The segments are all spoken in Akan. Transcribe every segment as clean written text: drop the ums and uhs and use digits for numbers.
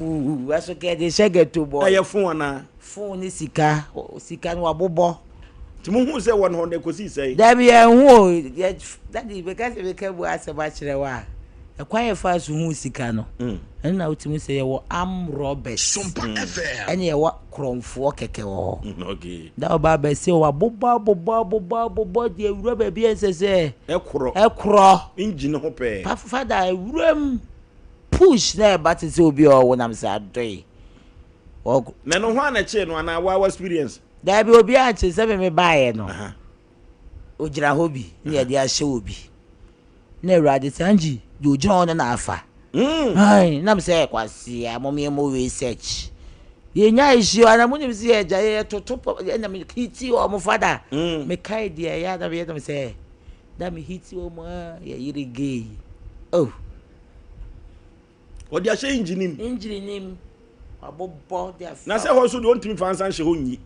Aso ke de shege to boy. Aye phone na. Phone ni sika no abobo. Ti mu hu se won ho de kosi sei. Da bi enhu daddy because we can bu aseba kire wa. Ekwan ye fa so hu sika no. Na utimi se ye wo am robbers. Sompa FM. Ene ye wo kromfo keke wo. Okay. Da oba be se wo abobo de ewura ba bi ensese. Ekro. Engine ho pe. Father ewuram push na but se obi o wonam se adoi. Na no ho na che no ana wa experience. Da bi obi a che se me baaye no. Ogira hobi na ye de a hye obi. Na Ewurade sanji do John na afa. Ai na me say kwasi amome mo research. Ye nya issue ana mo nim se eja ye totopo na me hiti o mo fada. Me kai dia ya da be me say da me hiti o mo ye yiri gay. Oh. O dia hye engine nim. Abobo dia. Na say ho so do ntimi fansan hye ho nyi.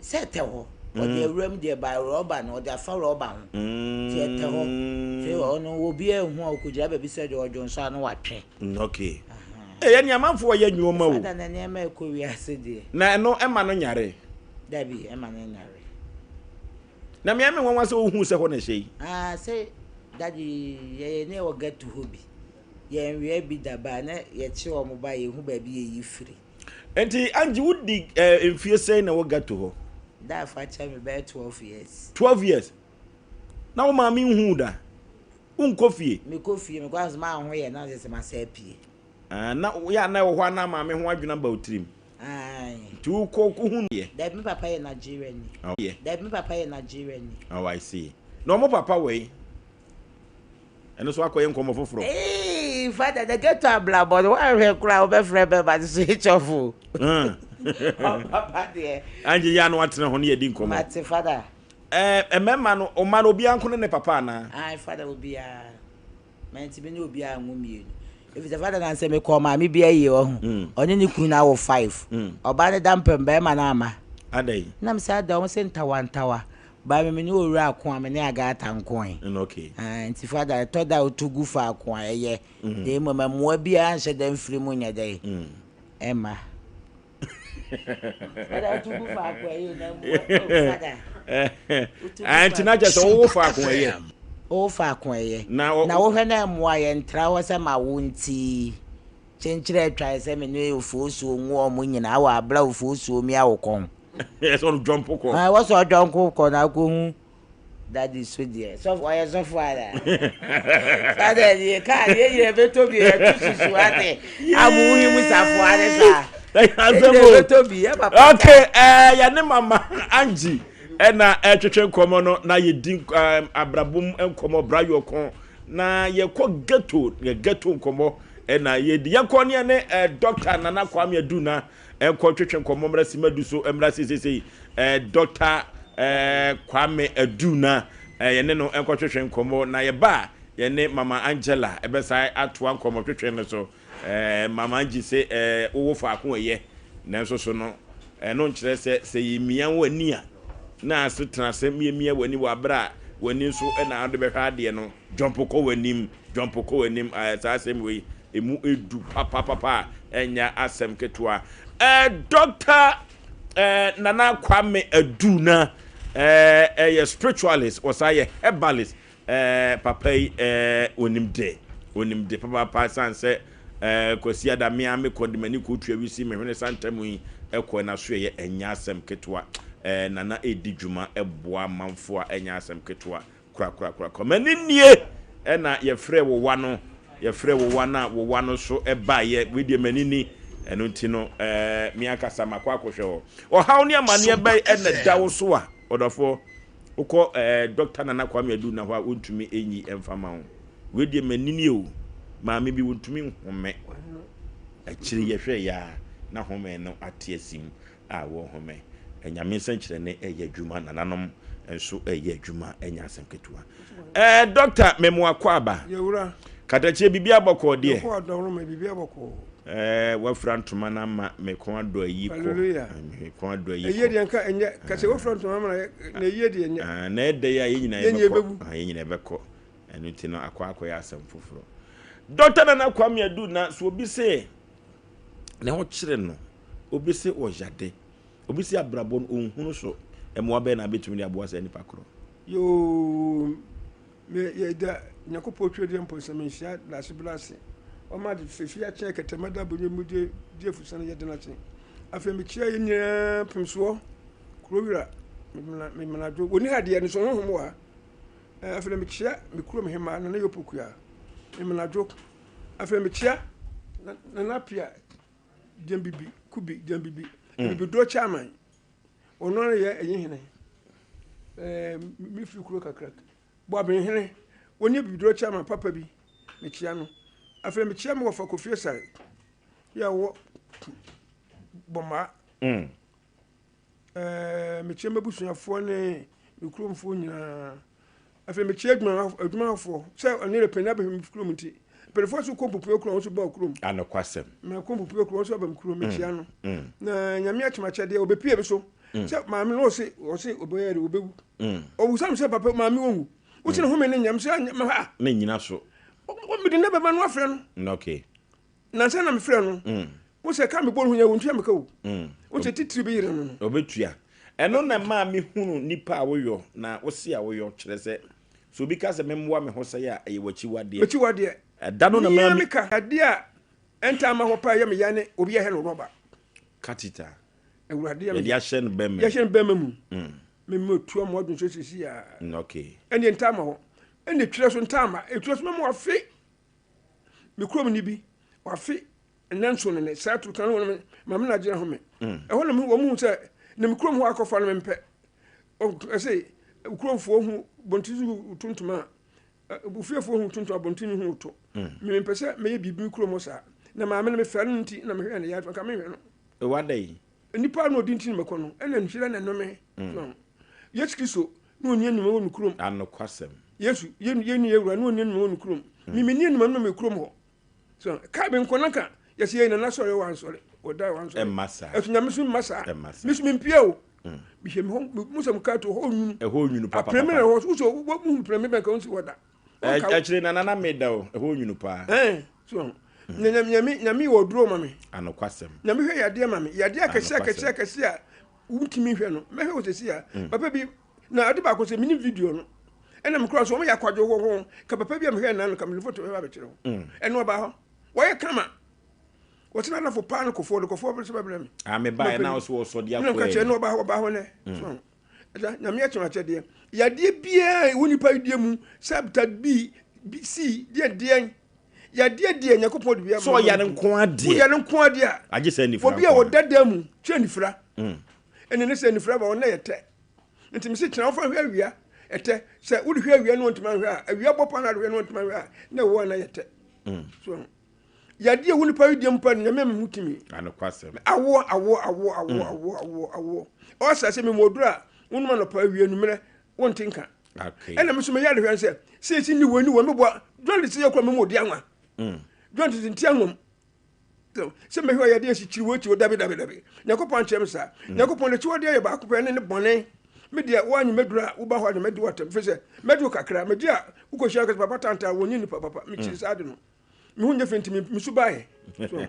Sete ho. O de ram de by rubber no de afa rubber ho. Sete ho. Se ono obi ehun okujira be bi se de ojo nso anu watwe. Okay. Ya ni amanfo ya nyoma wo. Fada na ne ma ko wi ase de. Na no ema no nyare. Dabi ema no nyare. Na me ame won wase ohun se ho na hye. Say daddy ye ne wo get to hobby. Ye nwe bi daba na ye che o mo ba ye hu ba bi ye yifiri. Enti anji wudi emfie sei na wo get to ho. Da fa cha me be 12 years. 12 years. Na wo ma me hu da. Unkofie. Me kofie me kwa ma ho ye na se ma sa pie. Na ya na wo ho na ma me ho adwuna ba otrim. Ai. Tu ko hu ye. Da me papa ye Nigeria ni. Oh yeah. Da me papa ye Nigeria ni. Oh I see. No mo papa we. Eno so akoye nkomo foforo. Father the get to abla but why we kura obe frebe ba switch off. Papa there. Anje ya no atene ho ne yedi nkomo. Mate father. Emema no o ma no obi anko ne papa na. Ai father obi a. Menti be ne obi a nwumienu. If the father can say me call ma me bia ye ohun. Oni ni kunu na wo 5. Oba ne dampem be ma na ama. Adai. Na me say da won say ntawa. Ba me ni owura akon me ne aga atankon. Okay. Nti father to da otugu fa akon eye. De mama mo bia anhye dem firi mu nya dai. Emma. Father otugu fa akon eye na mo father. Antina just wo fa akon eye. O fa akon eye. Na wo hwe na mo aye ntra wo se ma wo nti. Chenchire twa se me ne ofuosuo nwo o mo nyina wa abla ofuosuo mi awokon. Yes, on jump ko. What's all jump ko na ko hu. That is so dear. So for your so father. Father, you can't hear beto bi e tusu ate. Amu hi musafo ade sa. Beto bi e papa. Okay, ya ne mama Angie na twetwe nkomo no na ye din abrabum nkomo brayo kon na ye ko ghetto nkomo na ye di ye ko ne doctor Nana Kwame Aduna enko twetwe nkomo mrasi maduso mrasi sesei doctor Kwame Aduna ye ne no enko twetwe nkomo na ye ba ye ne mama Angela ebesai atoa nkomo twetwe ne so mama Angie se wo fa akon ye na so no no nkyere se yimia wani a na asitena se miemie wani wa bra wani so na ade be hwa de no jump ko wanim sa asem we emu edu papa enya asem ketua doctor Nana Kwame Aduna a spiritualist or say herbalist papa onimde papa san se kwasi adame ame kodimani ko twa wisi me hwene santamu yi ekọ na so ye enya asem ketua nana edidwuma eboa manfo a enya asem ketua kura komani nie na ye frɛ wo wano wo wano so eba ye wedie manini eno ntino mi akasa makwa akohwe o hawo ne amane eba na dawo so a odofo ukọ Dr. Nana Kwame Aduna ho a ontumi enyi emfama ho wedie manini o maame bi wontumi nhome akiri ye hwe ya na home no atiasim a wo home enyame nsankyere ne eye adwuma nananom enso eye adwuma enya asem ketua doctor memo akwaba yewura katachie bibia boko de ko adoro me bibia boko wafra ntoma na ma me ko ado ayi ko me ko ado ayi eye de nka enye ka se wafra ntoma na eye de enye na ede ya ynyina ebeko ynyina ebeko enu ti no akwa ya asem foforo Dr. Nana Kwame Aduna so obi se na ho kyere no obi se ojade obi se abrabon onhunu so emo abe na betumi de aboa sa nipa kro yo me ye da nyakopo twede mpo semenhia lase blase o ma de fefia kye ketemada bonye mu de fusa na ye de na kye afa me kye ye nya pemso krowira me manajo oni hade ne so honhom wa afa me kye me kuro me hema na yopokua me manajo afa me kye na napia jambibi kubi jambibi bibi do chairman ono ye enye hene mi fi kuro kakrak bo abin hene woni bibi do chairman papa bi me kye no afa me kye me wo fa Kofi Sare ya wo boma me kye mabusuafo ne me kuromfo nyina afa me kye adwumafo se oni le penya be me kurom nti perifo so ko pupu ekuro so ba kurom anokwasem me ko pupu ekuro so ba kurom me kye no na nyame achimache de obepie be so se maami no se oboyere obewu owusam se papa maami wonwu wuti ne home ne nyam se ma ha na nyina so o mi de na baba no afre no okay na se na me frɛ no wo se ka me bɔ hu nya wontua me ka wo wo se titiri be yire no obetua eno na maami hunu nipa awoyo na wo se awoyo kyerɛ se so bi ka se memwa me ho se ya ye wachi wade da no na maami ka ade a enta ma ho pa ye me yane obi ye he no roba katita ewurade ya dia hyen bem ya hyen bem mu me tuo mo odun so sisi ya okay ene enta ma ho ene twire so enta ma etwire so me mo afi me krom ni bi wafi nanso ne sa tu kan wona ma me na gye ho me ho na me wo mu se ne me krom ho akofa no me mpe o say kromfo hu bontizu tuntuma bufiefo hu tuntu abontini hu to me mpese me ye bibi krom sa na ma me me fa nti na me hwe ne ya ka me hwe no e wadai nipa no di ntini me kono ena nhire na no me Yesu Kristo no oni enum wonu krom anokwasem Yesu yeni ewura no oni enum wonu krom mi ni enum no me krom ho so ka be nkona ka yesi ye na sore wan sore oda wan sore massa etunyame so massa misu mimpia o bi hye me ho musam ka to ho nyunu ho nyunu papa premier ho so wo mu premier ka onsi woda achire na nana meda o ho nyunu pa so nyame wo duro mame anokwasem nyame hwe yade mame yade akese a wuntimi hwe no me hwe wo sesi a papa bi na ade ba ko se mini video no ena me cross wo me yakwadwo ho ka papa bi am hwe na no ka me photo we ba be kire ho eno ba ho wo ye kama what's not for pan ko for problem me buy now so dia ko no ka che no ba ho ne so ja nyame ya chema chede ya die bia woni pa die mu sabta b c die ya die nyakopod bia so ya ne nko ade a age se ni fra obi a wodada mu che ni fra ene ne se ni fra ba wona yete ntimi se tena fa hwe awia ete se wodi hwe awia no ntima hwe a awia bopa na hwe no ntima hwe a na wo na yete so yade woni pa wi dem pa nyame mutimi anokwasem awo o sa se me modura wonu na pa wi numere wontinka okay ena me so me yade hwe se ni woni wo me bo don se yakwa me modi anwa don se ntia nwom se me hwe yade si kiri wo ti wo dabe nyakopon chem sa nyakopon le ti wo de ye ba ko pe ne bone me dia wanyi medura wo ba ho de medi watam fe se medu kakra me dia wo ko shaka papa tanta woni ni papa me kiri sa de no me hunje fenti me subae so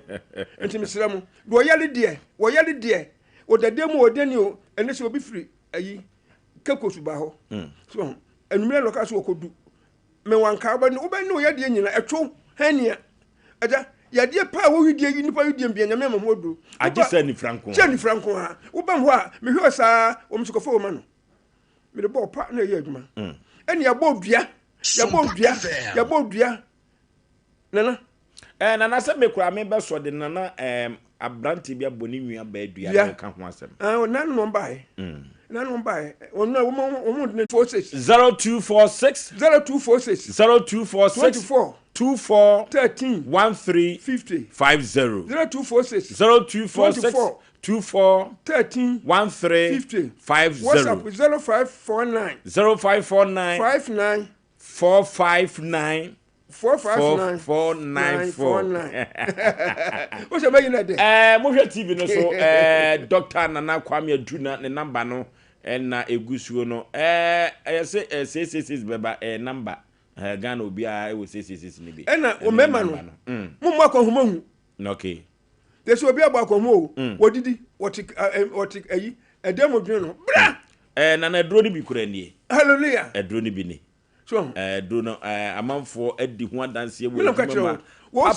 enti me sira mu do yale die o dade mu o deni o ene se obi firi ayi keko suba ho so enumere loka so okodu me wanka ba ni wo ba ni o yade nyina etwo hania aja yade pa wo widie yi nipa widie mbia nyame ma hodu agi se ni franco ha wo ba ho a me hwe sa o msukofo wo ma no me de bo pa na ye adwuma eni ya bo dua nana nana se me kura me be so de nana abranti bia boni nwia ba adua na ka ho asem nana no bae onu wo de 46 0246 24 13 13 50 50 0246 24 13 13 50 WhatsApp 0549 59 459 459 o se bayi na de mo hwe TV no so Dr. Nana Kwame Aduna ne number no na egusuo no say 666 beba number Ghana obi a e wo 666 ni bi na o mema no mo akwa homahu okay There's will be about Como. What did he? What a demo journal. Na na drone bi kura nie. Hallelujah. Drone bi ni. So Drone amanfo edi ho adanse e wo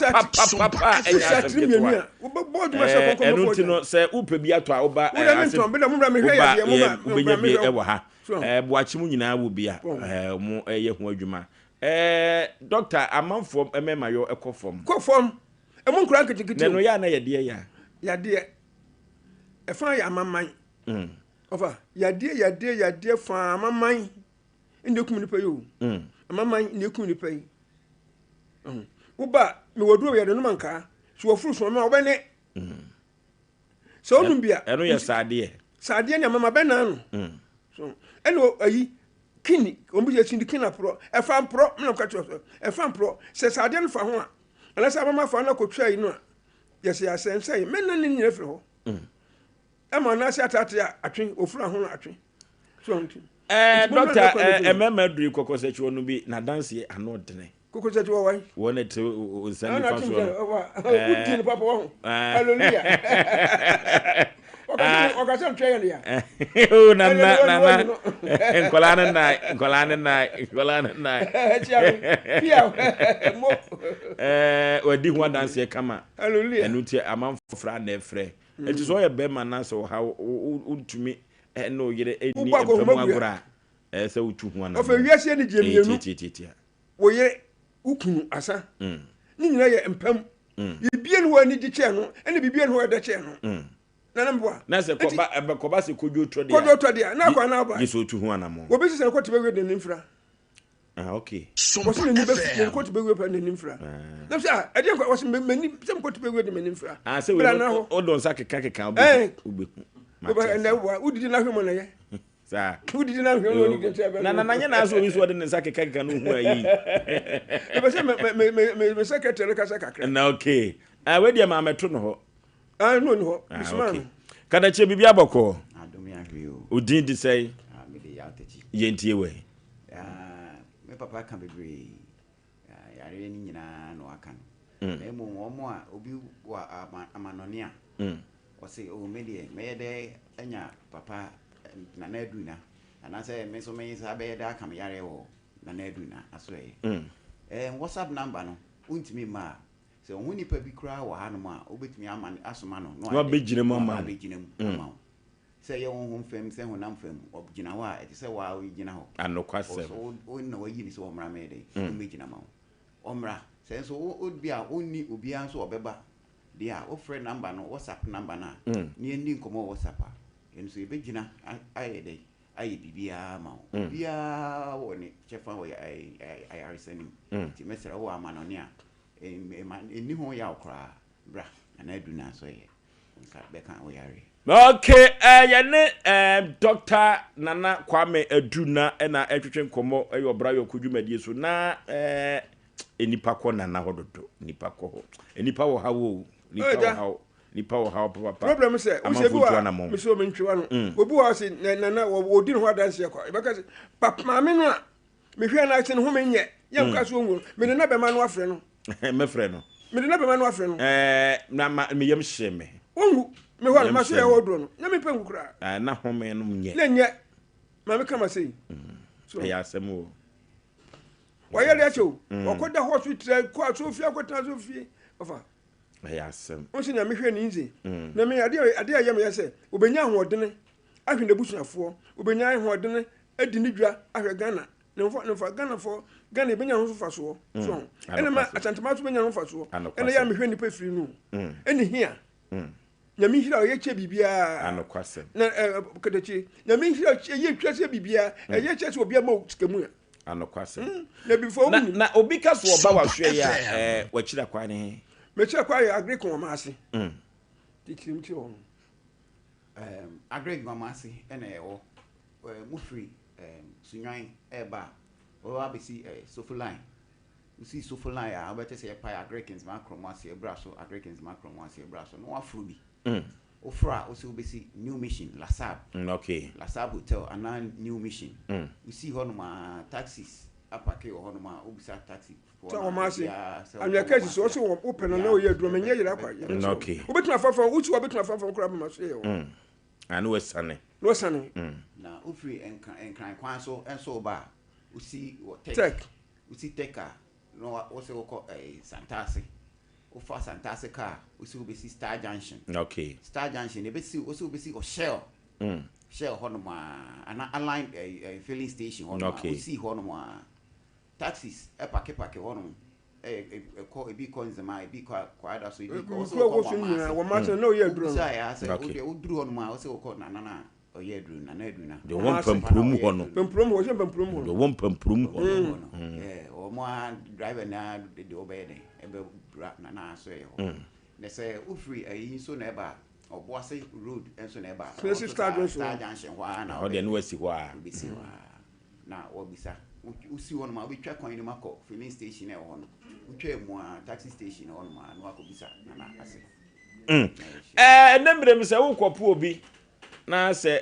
papa enu ti no se upe bi ato a oba wo ha boachi mu nyina wo bia mu ye ho adwuma doctor amanfo emema yo ekofom emu nkura nketekete no ya na ye de ya de e fa ya amaman ofa ya de fa amaman inde kum ni pa yo amaman ne kum ni pa yi uba me woduro ya de no manka so wofuru so me obene so onum bia eno ye sade ne mama bena no so eno ayi kini ombu je sindi kina pro e fa pro me no ka cho e fa pro se sade no fa ho a ala sa mama fa na kotwa yi no a yes ya sense me na ni nyere fre ho e ma na si atate atwen ofura ho atwen so nti doctor emema duri kokose chi onu bi na dance ano dene kokose chi wawai wona te nsani fa so udin papa wo hallelujah okase ntwe ya o na nkolane na pia mo wadi ho dance kama hallelujah enu ti amanfofra na efre enti so ye be man so ha untumi no yere eni empemu agora se utu ho na ofa wiase ni jemienu wo yere ukunu asa ni nyina ye empam bibie no ani di che no ene bibie no eda che no na mboa na se koba se kodwo tro dia na kwa na ba yeso utu ho na mo obi se ko tebe we de nimfra okay wasi ni be ko tebe we pa de nimfra na se e de ko wasi mani se ko tebe we de nimfra se we o don sa keka obeku na wa udidi na hwemo na ye sa udidi na hwemo ni de tebe na nye na so wi so de nsa keka no hu ayi e be se me secretary ka se kakra na okay we dia ma meto no ho no ho bisman kada che bibia boko adomi ahweo odin di sei me de yatechi yentie we me papa kan bebre yare ni nyina no aka no me mo omo a obi wa amanone a o se o me de me de anya papa na na aduna ana se me so me sa be de aka me yare wo na na aduna aso WhatsApp number no untimi ma se ohun nipa bi kura wa ha no ma obetumi asoma no no abegina mu ama se ye honhom fam se honam fam obgina wa eti se wa ogina ho anokwasem o na wayi ni se o mra me de o megina ma o mra se so o bia onni obi an so obeba dia o free number no WhatsApp number na ni endi nkomo WhatsApp a enso ebegina aye de aye bibia ma o bia woni chefa wo ai arseni ti mesra wo amanoni a eni ho ya okra bra na aduna so ye nka beka wo yare okay yene Dr. Nana Kwame Aduna na etwetwe nkomo eyobra yokudwumadie so na enipa ko nana hododo nipa ko ho enipa wo hawo nipa wo hawo papa problem say o se biwa me so me ntwewa no obi wa se nana odi no adanse kwa e beka se papa mame no a me hwe na se no ho menye ye nka so onwu me na be ma no afre no me frɛ no me na be ma no afre no na me yem hye me onwu me ho ma so ye wodro no na me pengu kra na home no nye na nye ma me kama sei so ya asem o wa yele acho okoda hospital ko asofia ko tan asofie ofa ya asem o si na me hwe ni nzi na me ade ayem yese obenya hoodene ahwe na busuafo obenya hoodene adi ni dwa ahwe Ghana nemfa Ghana fo Ghana benya ho fa so so ene ma atantama so benya ho fa so ene ya me hwe ni pa firi no ene hia nyame hira ye che bibia anokwasem na kadachi nyame hira ye twase bibia ye che se obia ma sikamu anokwasem na before na obi ka so oba wa hwe ya wachira kwa ne me chira kwa ya agree kon ma ase tikimti on agree kon ma ase ene ewo mufri sunyan eba o abisi sofuline usi sofuline a obete se pa agrekins ma kromase ebraso agrekins ma kromase ebraso no afro bi ofra o se obesi new mission lasab okay lasab hotel and new mission we see ho no ma taxis apake o hono ma obisa taxi so o ma se anwa case so so open na o ye drum enye yira kwa okay obetuma fafa uchi obetuma fafa nkura ma so ye o anu wasane no sane na ofri enkran kwan so enso ba usi tech usi teka no wo se ko Santase ufa Santase car usi obesi Star Junction okay Star Junction ebesi usi obesi o Shell hono ma ana align filling station hono ma usi hono ma taxis pake hono ko ebi ko nzema ebi ko ada so ebi ko so ko nyina wo ma se no ye duro sa ya se o duro hono ma o se ko na o ye duro na duro de won pamprum hono wo se pamprum hono de won pamprum hono o mo driver na de obede ebe na so ye ho ne se ufri ayi so na eba Obuasi road enso na eba Star Junction wa na o de no wasi wa bisi wa na obisa usi won ma obitwa kwan ni mako filling station e ho no utwa mu a taxi station ho no ma no akobisa na ase nembre mi se wo kopo obi na se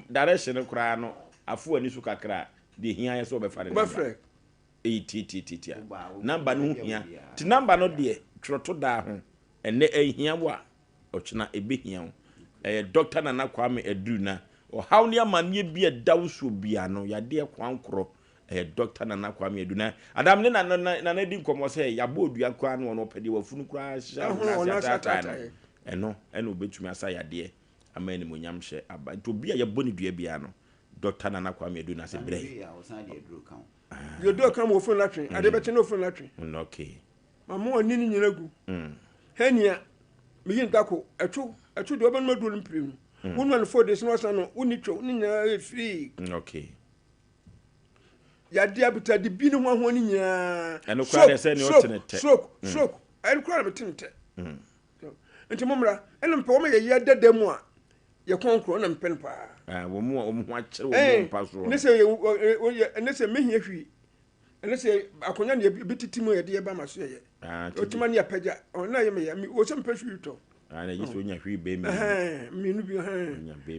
direction kura no afu ani su kakra de hia ye so be fa ne ti number no hia ti number no de twoto da ho ene ehia wo a ochina ebehia doctor na kwame edu na o hawni amanye bi edawso bia no yade kwankoro doctor na kwame edu na adam ne na di nkomo se yabo odua kwa no no pede wafunu kura sha eno obetumi asa yade amani monyam hye aba to bia yabo ne dua bia no doctor na kwame edu na se bre yo do kan mo fun latwe ade beti no fun latwe okay mama oni ni nyina gu hania miyin dako etu de oban maduro mprim wonu an 4 days no san uni twa ni nya free okay ya dia bita de bi ni ho ni nya eno kwa de se ni otenete stroke en kwa na tinete nti momra en mpe wo me ye dada mu a ye konkro na mpen pa wo mu ho akere wo mpa so ne se mehia hwi ene se akonya ne bititi mu ye de ba maso ye otima ne apagya ona ye me ya wo se mpa hwi to ana yi so nya hwi be mi nu bi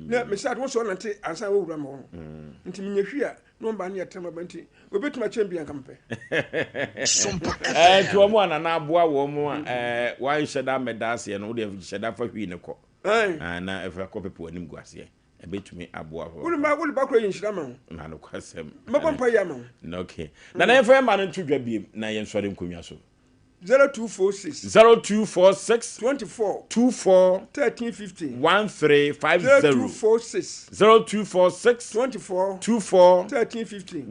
na me sa wo so na te ansa wo wura mo nti me nya hwi a no ba ne yetema ba nti obetuma champion kampe to mo ana na aboa wo mo wan hyeda medase no wo de hyeda fa hwi ne ko na efa ko pepo anim guase ebetumi aboa ho wuli ba kro yin hyira ma na no kwasem mabampa ya ma okay na efa ma no ntudwa biem na yen sore nkonwa so 0246 24 1350 1350 0246 24 1350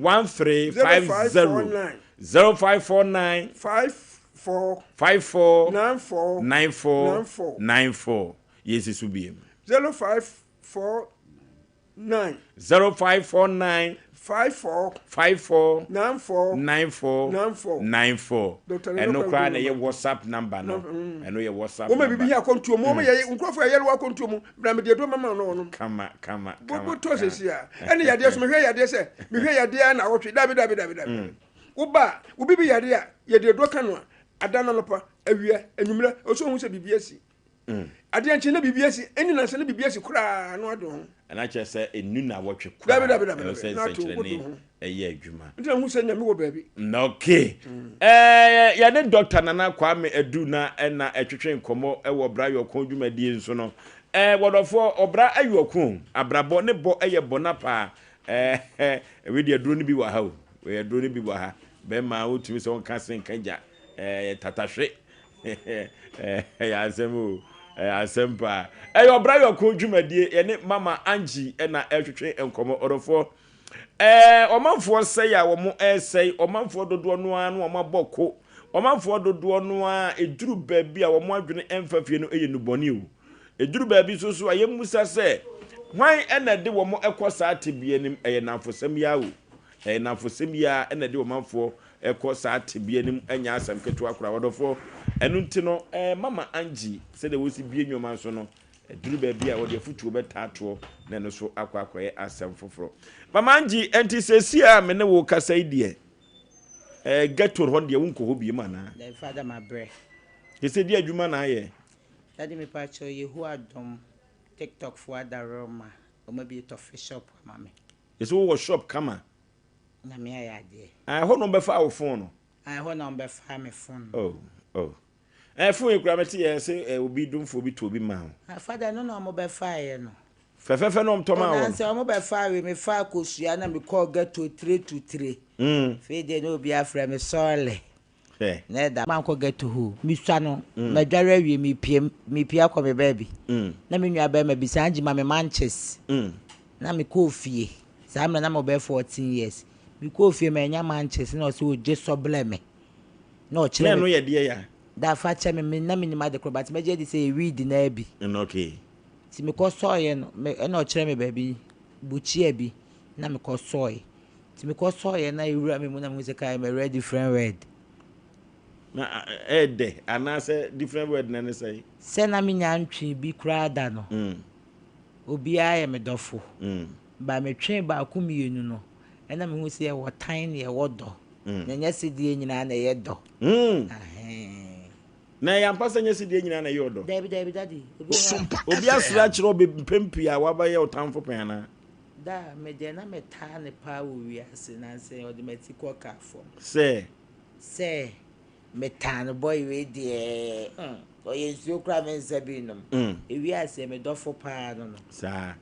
0549 54 94 yes subiem 0549 54 94 eno kwa na ye WhatsApp number no eno ye WhatsApp number o me bibi ya kontuo mo me ye nkrofo ya wa kontuo mo bra me de do mama no kama bo to sesia ene ya de so me hwe ya de se me hwe ya de na wotwe dabi uba ubibi ya de ye de do ka no adana no pa awia enwumra o so hu se bibi asi ade anche na bibi asi eni na se na bibi asi kura no ado ana che se enu na wotwe dabi na to eye adwuma nti hu se nyame wo baabi okay ya ne doctor nana kwame edu na na etwetwe nkomo wo brayo kon dwumadie nso no wodofo obra ayokun abrabo ne bo eye bonapa we de aduro ne bi wa ha o we aduro ne bi wa ha be ma otumi se won kasen kanja tatahwe ya asemu asempa obra ayokun dwumadie ye ne mama Angie na etwetwe nkomo odofo omanfo sei a wo mo sei omanfo dodo no a no omaboko omanfo dodo no a eduru baabi a wo mo adwene emfafie no eye nuboni o eduru baabi so a yemusa se hwan ena de wo mo ekosa atebie nim eye namfosem ya o eye namfosem ya ena de omanfo ekosa atebie nim anya asem keto akura wodofo enu ntino mama Angie se de wo si bie nwoma so no eduru baabi a wo de futuo betato na no so akwakoye asem foforo mama Angie enti sesi a me ne wo kasa idie gator ho de wonko ho bie mana the father my bre kese di adwuma na aye daddy me pa cho yehu adom TikTok for adaroma o ma bi to fish shop mama yeso wo shop kama na me ayade ho no be fa wo phone I ho na be fa me phone oh phone kura meti ye say obi dumfo bi to obi ma ho father no mo be fa ye no fefefe no mtoma wo na say mo be fa we me fa kosua na me call get to 323 fe de no obi afra me sorry na da man ko get to who mi swa no me dware wie mi pia ko me baby na me nua ba ma bi sanji ma me manches na me ko fie sa me na mo be 14 years mi ko fie me nya manches na o se o je soble me na o kire no ye de ya da fa che me na me ni ma de kro but me je di say read na abi okay ti me ko soye no me na o kire me baby buchi abi na me ko soye ti me ko soye na ewura me mu na me se kai me read different word na de anase different word na ne say se na me nya ntwe bi kra da no obi aye me dofo ba me twen ba akumienu no na me hu se e wotan ne e wodo na nya se die nyina na ye do na ya mpasa nya se die nyina na ye do David daddy obi asra kire obi pempia wa ba ye otanfo pen na da me de na me ta ne pa wo wi ase na se o de meti ko ka fo se metan boy we de o ye nsuo kra me nsabi nom ewi ase me dofo pa no sa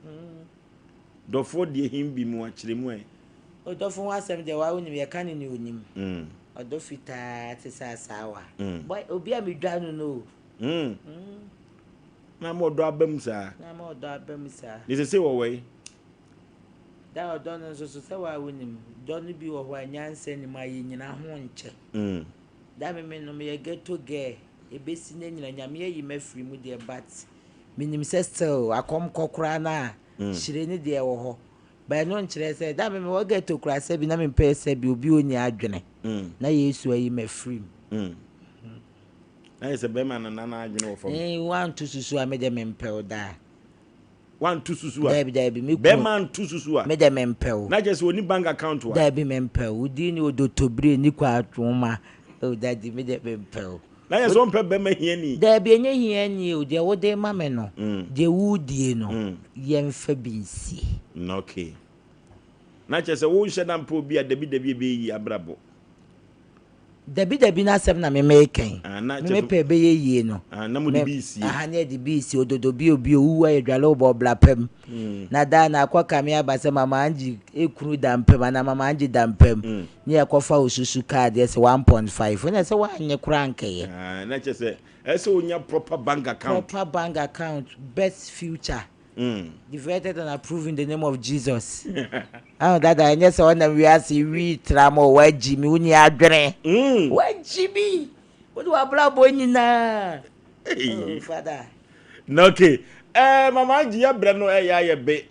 dofo de himbi mu akire mu o dofo wasem de wa wonim ye kan ni onim o do fita te sa sawa boy obi a me dwa no na mo do abam sa ni se wo we da o do no so se wa wonim do no bi wo ho anyanse ni ma ye nyina ho nche da me no me get to ge ebesi na nyina nyame yi mafiri mu de but minim se still akom kokora na shire ni de wo ho ba no nkire se da me wo get to kura se bi na me pe se bi obi oni adwene na Yesu ayi mafiri na ese be man na adwene wo fam want to susu a me de me mpel da want to susu a da bi me be man to susu a me de me mpel na just oni bank account wa da bi me mpel udi ni odotobre ni kwa atwoma oh daddy me de me mpel na ye so mpe be ma hia ni da bi enye hia ni o de wo de ma me no de wudie no ye mfa binsi okay na che se wo hye na mpa obi a debi be yi abrabo dabi na asem na me meken me pe be ye no na mo de bi si na de bi si ododo bi obi owu a edwale obo blapem na da na akwaka me abase mama anji ekuru dampem na mama anji dampem ni ekofa osusu card yes 1.5 na se wa anye kranke ye na che se ese onya proper bank account best future divided and approved in the name of Jesus. That I just want to we tramo wa Jimmy uni adwene. Wa Jimmy. What do abla boy ni na? Father. Okay. Mama Angie ya bra no ya ye be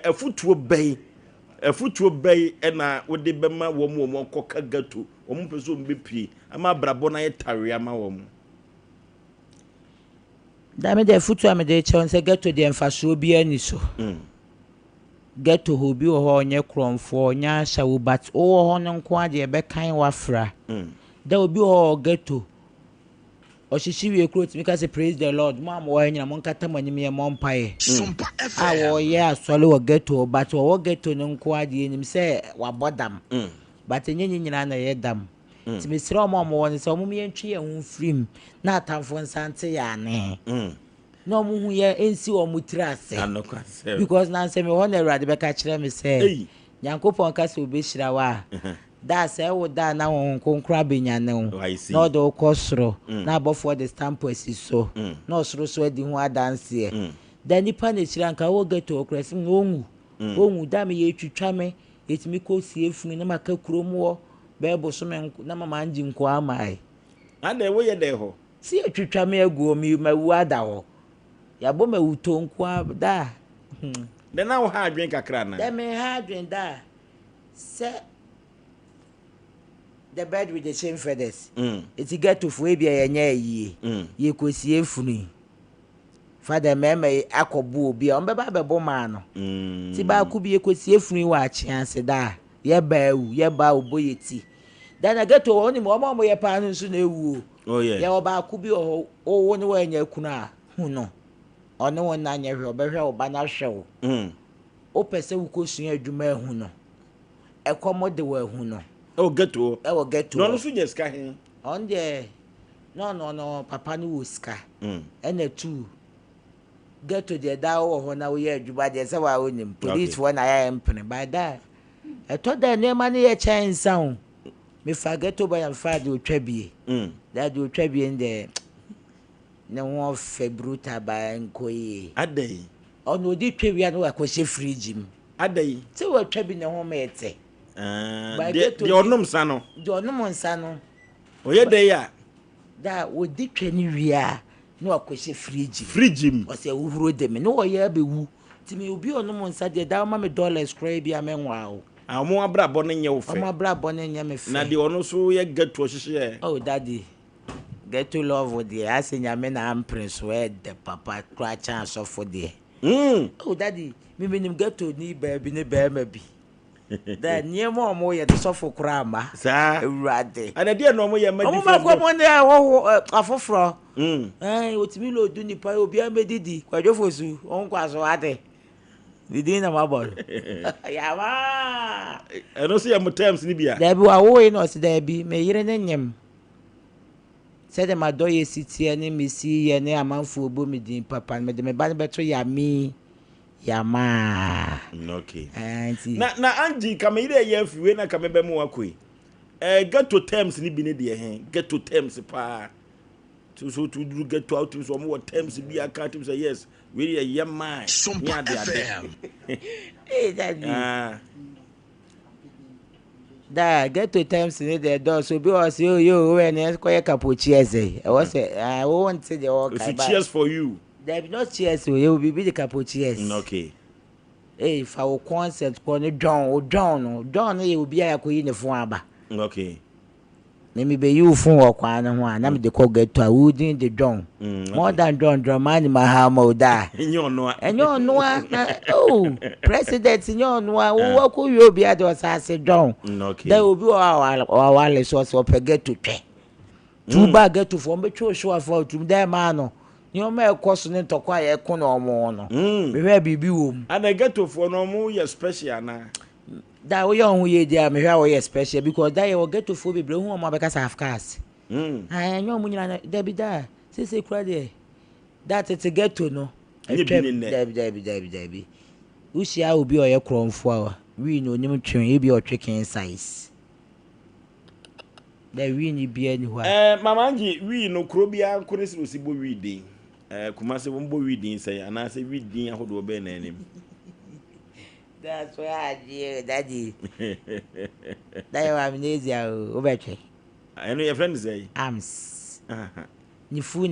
afutuo bei na wo de bema wo mo koka gato. Wo mo peso mbe pie. Ama brabo na ye tare ama wo mo. Da me de futu am de che on se get to the emfaso obi ani so get to hobi wo ho onye kromfo onya sha wo but wo ho no nko ade be kan wafra da obi ho get to o shishi we krot mi ka say praise the Lord mo am wo nyina mo nkata manyim ye mo mpae Sompa FM wo ye asole wo get to but wo get to no nko ade enim se wa bodam but enye nyina na ye dam ti me sira mo mo won se mo me ntwe ye hu frim na atamfo nsante ya ne no mo hu ye ensi o mutirase because na se me won erade be ka kire me se Nyankopon ka se obeshira wa da se wo da na won konkra benya ne wo no do kosoro na abofo de stamp asiso na osoro so adi hu adanse e da nipa na kira nka wo geto okresi onwu da me ye twitwa me etimi ko sie funu na maka kurom wo bebo so me na mama anji nko amai ade wo ye de ho si etwitwa me aguo mi mawu ada ho ya bo mawu to nko da de na wo ha adwen kakra na de me ha adwen da se the bird with the same feathers it get to fo ebia ye nya yie ye kosie funu father meme akobu obi on beba bebo ma no ti ba ku bi ye kosie funu wa achianse da ye ba oboyeti then I get to oni mo ye pa no so na ewu ye oba ku bi o ni wa nya kunu a hu no ono won na nya hwe obehwe oba na hwe o pese wo kosun adwuma hu no ekomo de wa hu no oh ghetto e wo ghetto no so je ska he on the no papa no wo ska ena tu ghetto de da wo ho na wo ye adwuma de se wa onim police for na ya empene by that eto da ne ma ne ye chance on me fa ghetto by am fa de otwa bie that de otwa bie nde ne wo fe bruta ba nkoyi adai ono odi twewia no akose fridge m adai se wo twa bi ne ho mete de onum sa no oye dey ya da odi twa ni wia no akose fridge m o se wuhuro de me no oye abewu ti me obi onum nsa de da ma me dollars cry bi amenwa o amo abrabo ne nye wo fe amo abrabo ne nye me fe na de ono so ye ghetto hihye oh daddy get to love the asenya me na prince we the papa cry chance of for there oh daddy me nim ghetto ni baby ne be ma bi da niemo omo ye de sofo kura ma sa ewrade ana de no omo ye ma different omo ma ko mo ne wo afoforo otimi lo du ni pa obi amedidi kwajofosu on kwaso ade didi na mabol ya ma eno so ye mo terms ni bia da bi wa wo no se da bi me yire ne nyem se de madoye sitie ne mesi ye ne amanfo obo mi din papa me de me ba ne beto ya mi yama okay na anji kamire ye fiwe na kamebe mu akoi ghetto terms ni bi ne de he ghetto terms pa so to do ghetto out so mo terms bi aka tim say yes we ye yama Sompa FM da ghetto terms ni de do so bi o se yo we ne ko ye kapochi eze e wo se wo want say the all kai ba cheers for you. There be no cheers, you will be the capochiers. Okay. If our concept for the John, you will be a queen of Waba. Okay. Let me be you for one. I'm the call get to a wood in the John. More than John Dramani Mahamo da. And you know, oh, President, in your no, what could you be at us as a John? Okay. There will be our wireless source of a get to pay. Two bag get to form a true show for to their man. You may cost ne to kwai ekono omo no we we bibi wom and I get to for no mo ye special na da we yon ye dia me hwa we special because da ye we get to for bibi hu omo beka half cars anyo mo nyina da bi da se kura de that it get to no Debi usia obi oye kromfo a we no nim twen e bi o tweken size da we ni bi ani hwa mama ngi we no kro bia nkoresi no sibo we din kumase wombo we din say ana say we din ahodo be na anim that's why I did daddy that you amnesia o betwe I know your friend say arms ni fu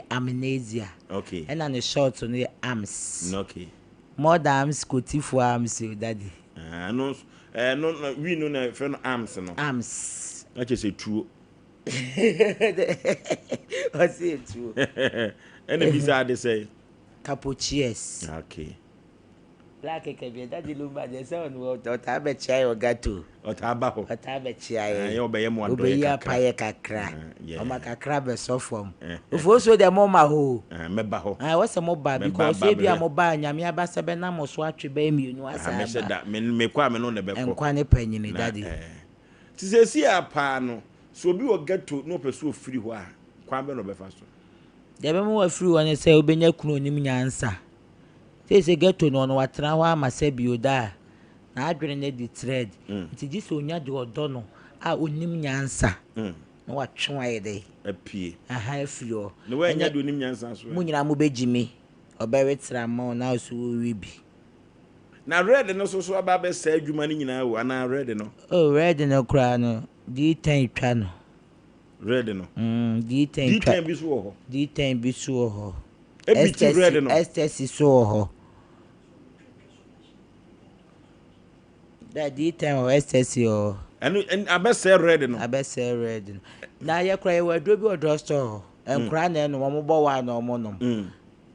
amnesia okay and an short on the arms okay more than arms kotifu arms daddy no we know na friend arms no arms that is a true I say it true and the bizarre they say capochies okay black kebe daddy lumba de say on ota be chia yo gato ota ba ho ota be chia ye yo be ye mo ado ye kakra kakra o ma kakra be so form ofo so de mo ma ho me ba ho what's a mobile because e bia mobile nyame abasa be na mo so atwe be mienu asa me se da me kwa me no ne be ko enkwa ne panyini daddy ti se si apa no so obi wo gato no peso ofiri ho a kwa be no be fa so de be mo wa firi won say obenya kunu onim nyansa say gato no watra ho ama se bioda na adwene ne di thread nti gi so onya de odo no a onim nyansa na watwe aye de apie afiri o no we nya de onim nyansa so mu nyina mo begimi obewetra ma na so wi bi na red no so aba be sa adwuma ni nyina wo ana red no oh red no kra no di tan twa no red no di tan bi so ho di tan bi so ho ebiti red no STS so ho da di tan o STS o and abese red no na ye kra ye wadro bi odro store enkra na no mo bo wa na mo no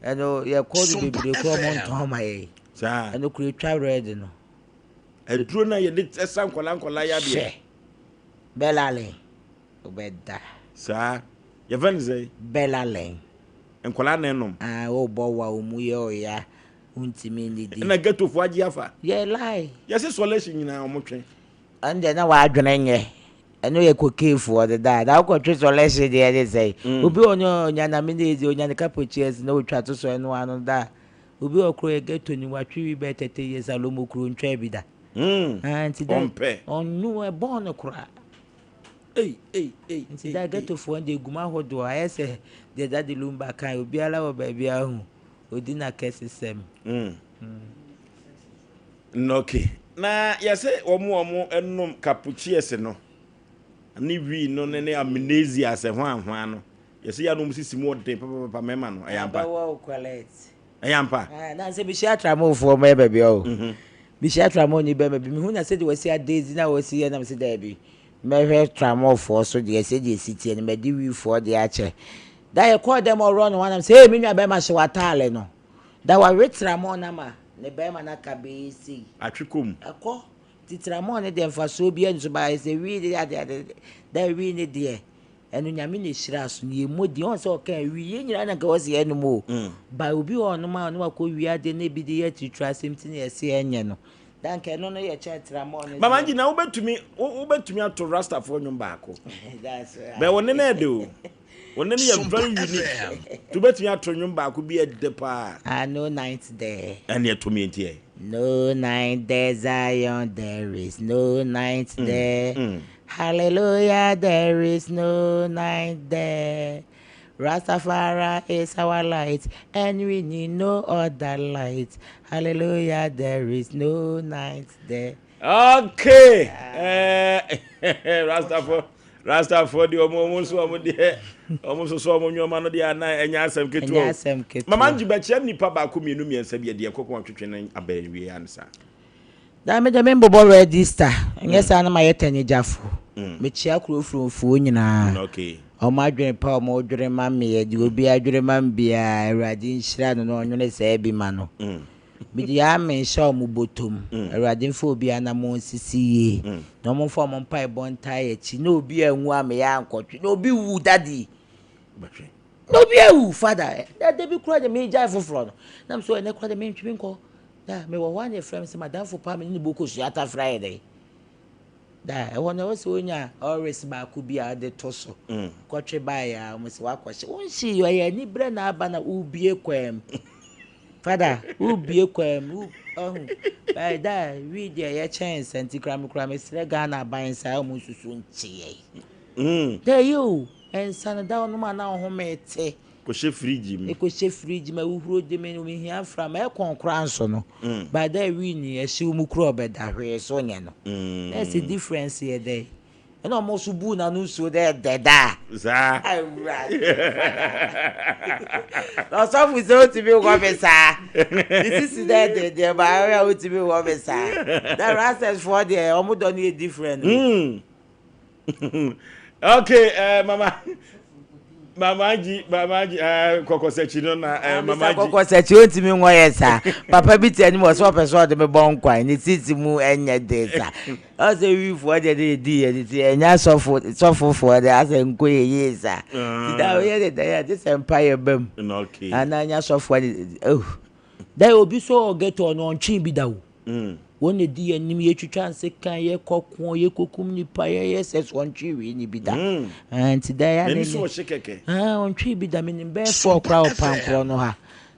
eno ye code bibire ko mo nton ma ye sa eno kra twa red no eduro na ye de esa nkola ya de belale obeda sa ye say belale nkola na enom o bo wa o mu ye o ya untimi ni di na ghetto fo agi afa ye lie yes isolation nyina omotwe and then na wa adwene nye eno ye koke for the dad I go try isolation dey dey say obi onyo nya na me dey onya ne capochies na otwa to so eno anu da obi okro ye ghetto ni watwi wi be 30 years alomo kro ntwa bi da anti da onu e born kra nti da ghetto for dey guma hodo ayese dey da de lumba kan obi ala wo ba bia hu odi na kesisem okay na yase omo enum capuchies no ni wi no ne amnesia se hwan no yase ya no musisi mo de papa mema no ayampa wa collect ayampa na se bi sha tramo for me ba bia o bi sha tramo ni ba bi mi hu na se de wasi adezi na wasi ya na se da bi me hwe tramo for so de se de city ni me di wi for de ache da ye call them all run one am say me nwa ba ma she watale no da wa retramo na ma ne ba ma na ka be si atwikom akọ titramo ne de mfaso bi enso ba se wi de da wi ne de enu nyame ne hira so ne modi on se o kan wi ye nyira na ka wose enu mo ba obi ono ma no akọ wi ade ne bi de ye titra semti ne se enye no dan ke no ye che tramo ne mama ngi na ubetumi ato rasta for nyum baako that's right be wonne na de o wonne ne ye very unique to betumi ato nyum baako bi e de pa no night there and ye to me entie no night there Zion there is no night there hallelujah there is no night there Rastafari is our light and we need no other light hallelujah there is no night there okay Rastafari di omo so omo nyoma no dia na enya asem ketu mama nji ba chia nipa ba ko mienu miensa bi de kokon twetwe na abawi ansa da me de me bobo register nyesa na ma yetani jafo me chia kurofurofo nyina okay o ma dwen pa o ma odwere ma me ye di obi adwere ma bia awrade nhira no no onwene se bi ma no me di ya me sha o mu botom awrade mfa obi ana mo sisi ye no mo mfa mo mpa bonta ye chi na obi anwu ame ya ankotwe na obi wu daddy batwe no obi awu father da bi kura de me jai foforo no na so ene kura de me ntwi nko da me wo one friend se madam for pa me ni boko su ata friday da e wona wo se onya always ba ku bia de toso kwotwe ba ya mo se wakwose wonshi yo ya ni bre na aba na ubie kwem father ubie kwem by da we dey ya chance anti kram sre ga na ban sa mo susu nchie there you and san da no ma na ho mete ko she fridge ma uhuro de me no me hia fra ma e konkora nso no by da we ni e shi mu kro obeda hwe so nye no there's a difference here there and almost bu na no so there da za no so we so to be go be sa this is there ba we to be go be sa that process for there omo don need different okay mama ji kokosechi no na mama ji kokosechi ontimi nwoye sa papa bi ti animo so person de me bon kwan ni titi mu enye data o se wi fo de di ti enya sofo for de ase nko ye sa ti da ye de ya this empire bam okay ananya sofo de da obi so get on ntwi bi da wo woni di anim ye twitwa nse kan ye kokon ye kokum nipa ye ses ontwi wi ni bi da anti da ya ne so shekeke ontwi bi da me ni be for kra opankro no ha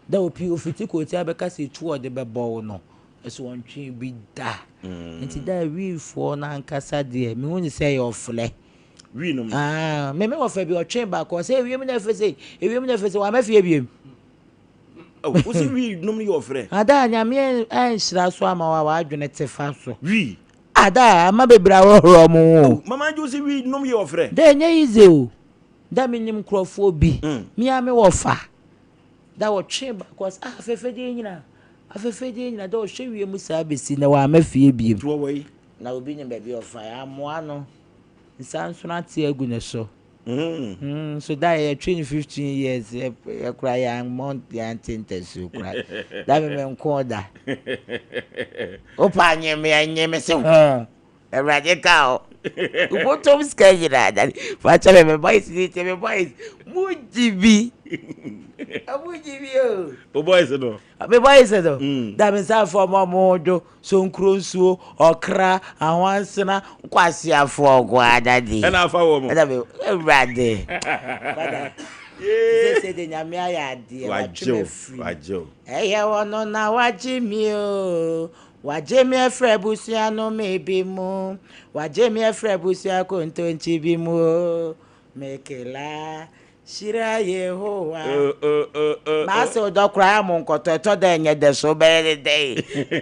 da opi ofiti ko ti abeka se tu de be bo no eso ontwi bi da anti da wi for na nkasa de me woni say ye ofle wi no me ofa bi otwe ba ko say wi me na fese wa ma fie biem Osi wi nom ni ofre ada nyame anhira so ama wa adwene tefa so wi ada ama bebra wo horo mo mama ju si wi nom ye ofre da nye ize o da minim krofo bi mi ame wo fa da wo twe ba cause afefe de nyina da wo hwe mu sa besi na wa mafie biem to wo yi na obi nyem ba bi ofa amoa no nsanso na te agu ne so so that 15 years you cry and month and tintesu cry that me nkoda opa nyeme se ho radical ubotom skajira that fa chale me boys ni te me boys mujibi Abujibio. O boys no. Me boys no. That means I for modo so nkronsuo okra ahwansena kwase afọ gwada di. E na afa wo mo. E da be ewrade. Father. Say the nyame ayade wajo. Eye wono na wajimi o. Wajemi efrebusia no mebi mu. Wajemi efrebusia konto nchibi mu. Mekela shira Yehowa. Mase odokra mu nkoto to da enye de so be dey.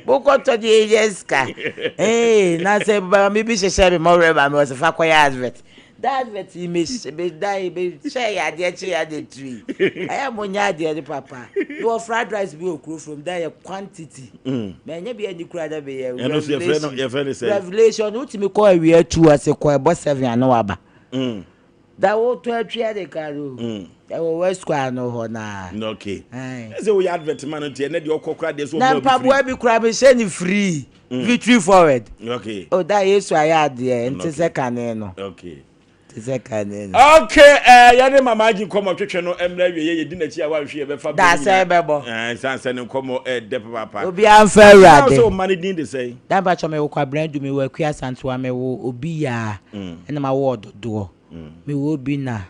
Bukoto di yeska. Na se ba mi bi sheshe bi mo reba mi o se fa kwaya advert. That vet image be die be share ya de tree. I am on ya de papa. Your fried rice be okro from there quantity. Me nya be any kura da be ya. No so your friend say. Revelation what me call we 2 as a call boss 7 and no aba. That wo to atwa de caro. That wo west square no ho na. Okay. Say we advert man ntia na de okokra de so na papa boy be kura be share ni free. Victory forward. Okay. Oh that yesu aya de enti se kane no. Okay. Okay, yane mamaji komo twetwe no emra wie ye di na chi a wa hwe be fa be. Da say bebo. Sanse ne komo de papa. Obi anfa awrade. So man din dey say. Dan ba cho me wo kwa brand me wo akua santoa me wo obi ya. Na ma wo dodo. Me wo bi na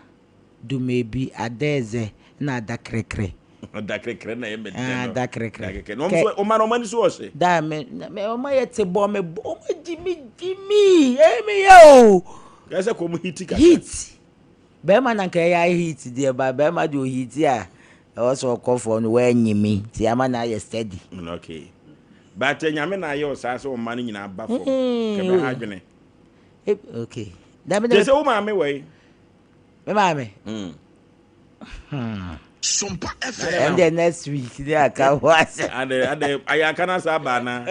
du me bi adeze na adakrekre. Adakrekre na ye me. Adakrekre. No so o man so o se. Da me o ma yete bo me o ma jimi. Me yo. Kasa ko mu hiti kasa. Hit. Be man na kai ya hit there ba be ma do hit ya. Also call for no we nyimi. Ti ama na ye steady. Okay. But nyame na ye o sa so man nyina ba fo. Ke be adwene. Okay. Da me dey say o ma me we. Me ma me. Sompa FM. And the next week they can watch. And ayaka na sa ba na.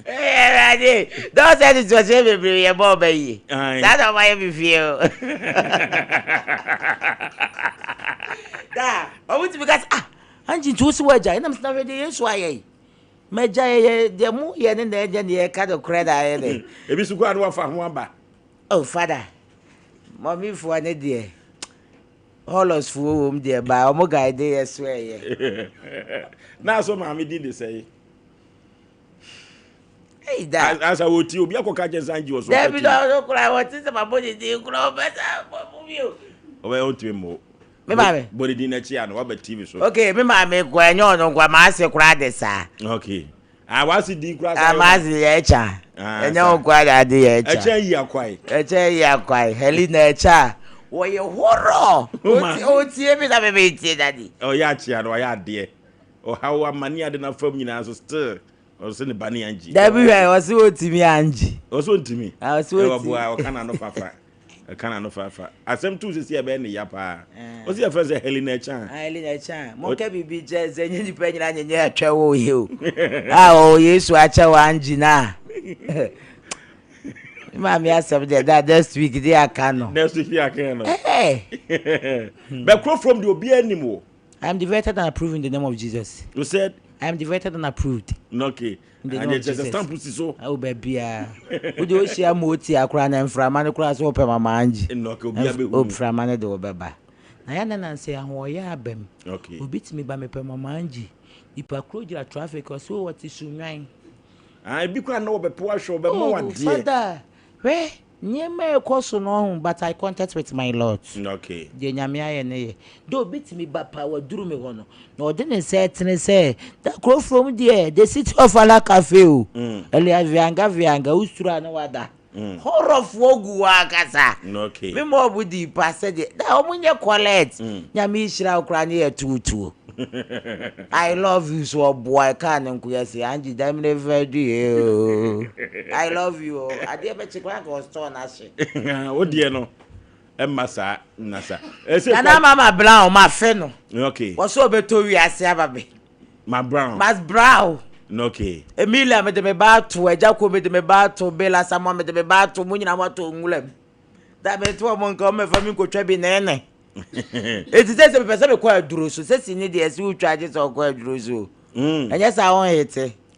Hey, don't say this was every your boy. That's how I feel. Da, I want to because Angie to swear, and I'm not ready. Yes, why? Major, the moon, and then the kind of credit. If you go and work for one ba. Oh, father, mommy for an idea. All us for whom dear by Omoga idea, swear. Now, so mammy did say. Hey, that as I would you be a cockage and you was. There be no cry. What is my body? Do you grow better? Well, to him. Me mame. Body dinner chair and what TV show. Okay, me mame go enyo no gwa ma se kura de sa. Okay. I was the grass. I must the echa. Enyo gwa da de echa. Echa yi akwai. Echa yi akwai. Helena echa. Wo ye horror. O tie me da me tie daddy. Oh ya chia no ya de. O how amani ade na fam nyina so still. O se ne bani anji. Da bi hwe o se otimi anji. O se otimi. O se otimi. O kana no fafa. Kana no fafa. Asem tu se e be ne ya pa. O se first Helena Chan. Helena Chan. Mo ke bibi je zenye ni pe nyina nyenye atwa wo ye o. O Yesu acha wa anji na. Mami Asem de that next week dey akano. Next week dey akano. Hey. But crow from the obi animo. I am devoted and approved in the name of Jesus. You said I am devoted and approved. Okay. And it's just a stamp so. Oh baby we do share moti akra na mframa ne kra so ope mama anji. No ke obi abehu. O mframa ne de obeba. Na ya na say ahwo ya abem. Okay. Obi timi ba me pe mama anji. Ipa krogira traffic so what is sunwan. Ah bi kwa na obepo ahwe obema wade. Father, where nyema ekoso no but I contact with my Lord. Okay. De nyame aye ne ye. Do bitimi ba power duru me hono. Na ode ne say tene say that crow from there the city of Ala Cafe o. Elia vianga usura na wada. Horror fogu akasa. Okay. Me mo budi pass de. Da omunye collect. Nyame hira okra ne ye tutu. I love you so boy can nkuya say anji dam never do you. I love you. Ade be chikwa go store na she. O die no. Emasa nasa. Na mama brown ma fe no. Okay. Wo so beto wi ase ababe. Ma brown. Mas brown. Okay. Emilia me de me ba to eja ko me de me ba to bela samo me de me ba to munyina moto nwulem. Da be to mo nka me fa mi ko twa bi nene. It is a person quite duro so says you need the SU charges or quite duro so. And yes, I want it.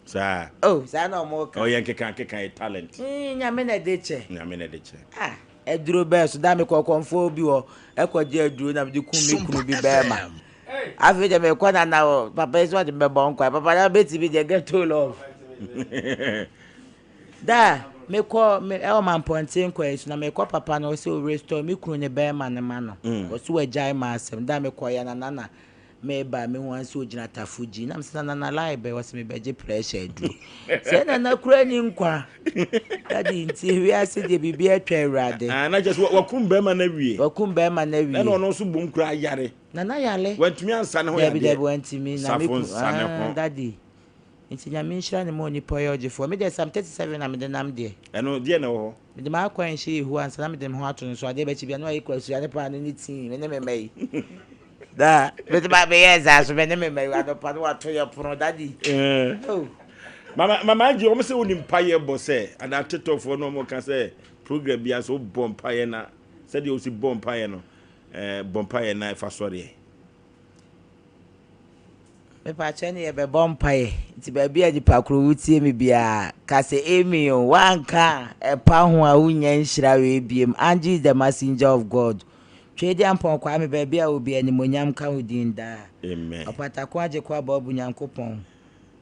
Sir. Oh, sir, no more. Oh, yeah, can talent. Yamina deche. Yamina deche. Ah, eduro be so da me kokonfo bi wo ekwaje eduro na me de kum me kunu bi be ma afi de me kwa na wo papa is what me bon kwa papa na beti bi de get to love da me ko me e o man pontin kwa isu na me ko papa na o se o restore me kunu ne be ma ne ma no o so wajai ma asem da me ko ya na na me ba me wan so gina tafuji na msana na live was me beje pressure du se na kura ni nkwa dadi nti wi ase de bibi atwa awrade na just wakum be ma na wie na no no so bom kura yare na yale wantumi ansa ne ho ya de wantumi na me dadi nti nya me nshira ne mo ni poyoje fo me de sam 37 na me de nam de eno de na ho me de ma kwan shi hu ansa na me de ho ato so ade be chi bia no ayi kwasu ya ne pa ne tin me ne me mai da but ba be yes aso be ne me mai ado pa no ato ye pro dadi oh mama ji o me se woni mpaye bo se ana tetofo no mo kan se program bia so bom mpaye na se de o si bom mpaye no bom mpaye na fa sori me pa chene ye be bom mpaye ti ba bia di pakro wutie me bia ka se emi o wanka e pa ho a unya nhira we biem Angie is the messenger of God. Twede ampon kwa me ba bia obi animonyam ka udin da amen opata ko aje kwa ba obu nyankopon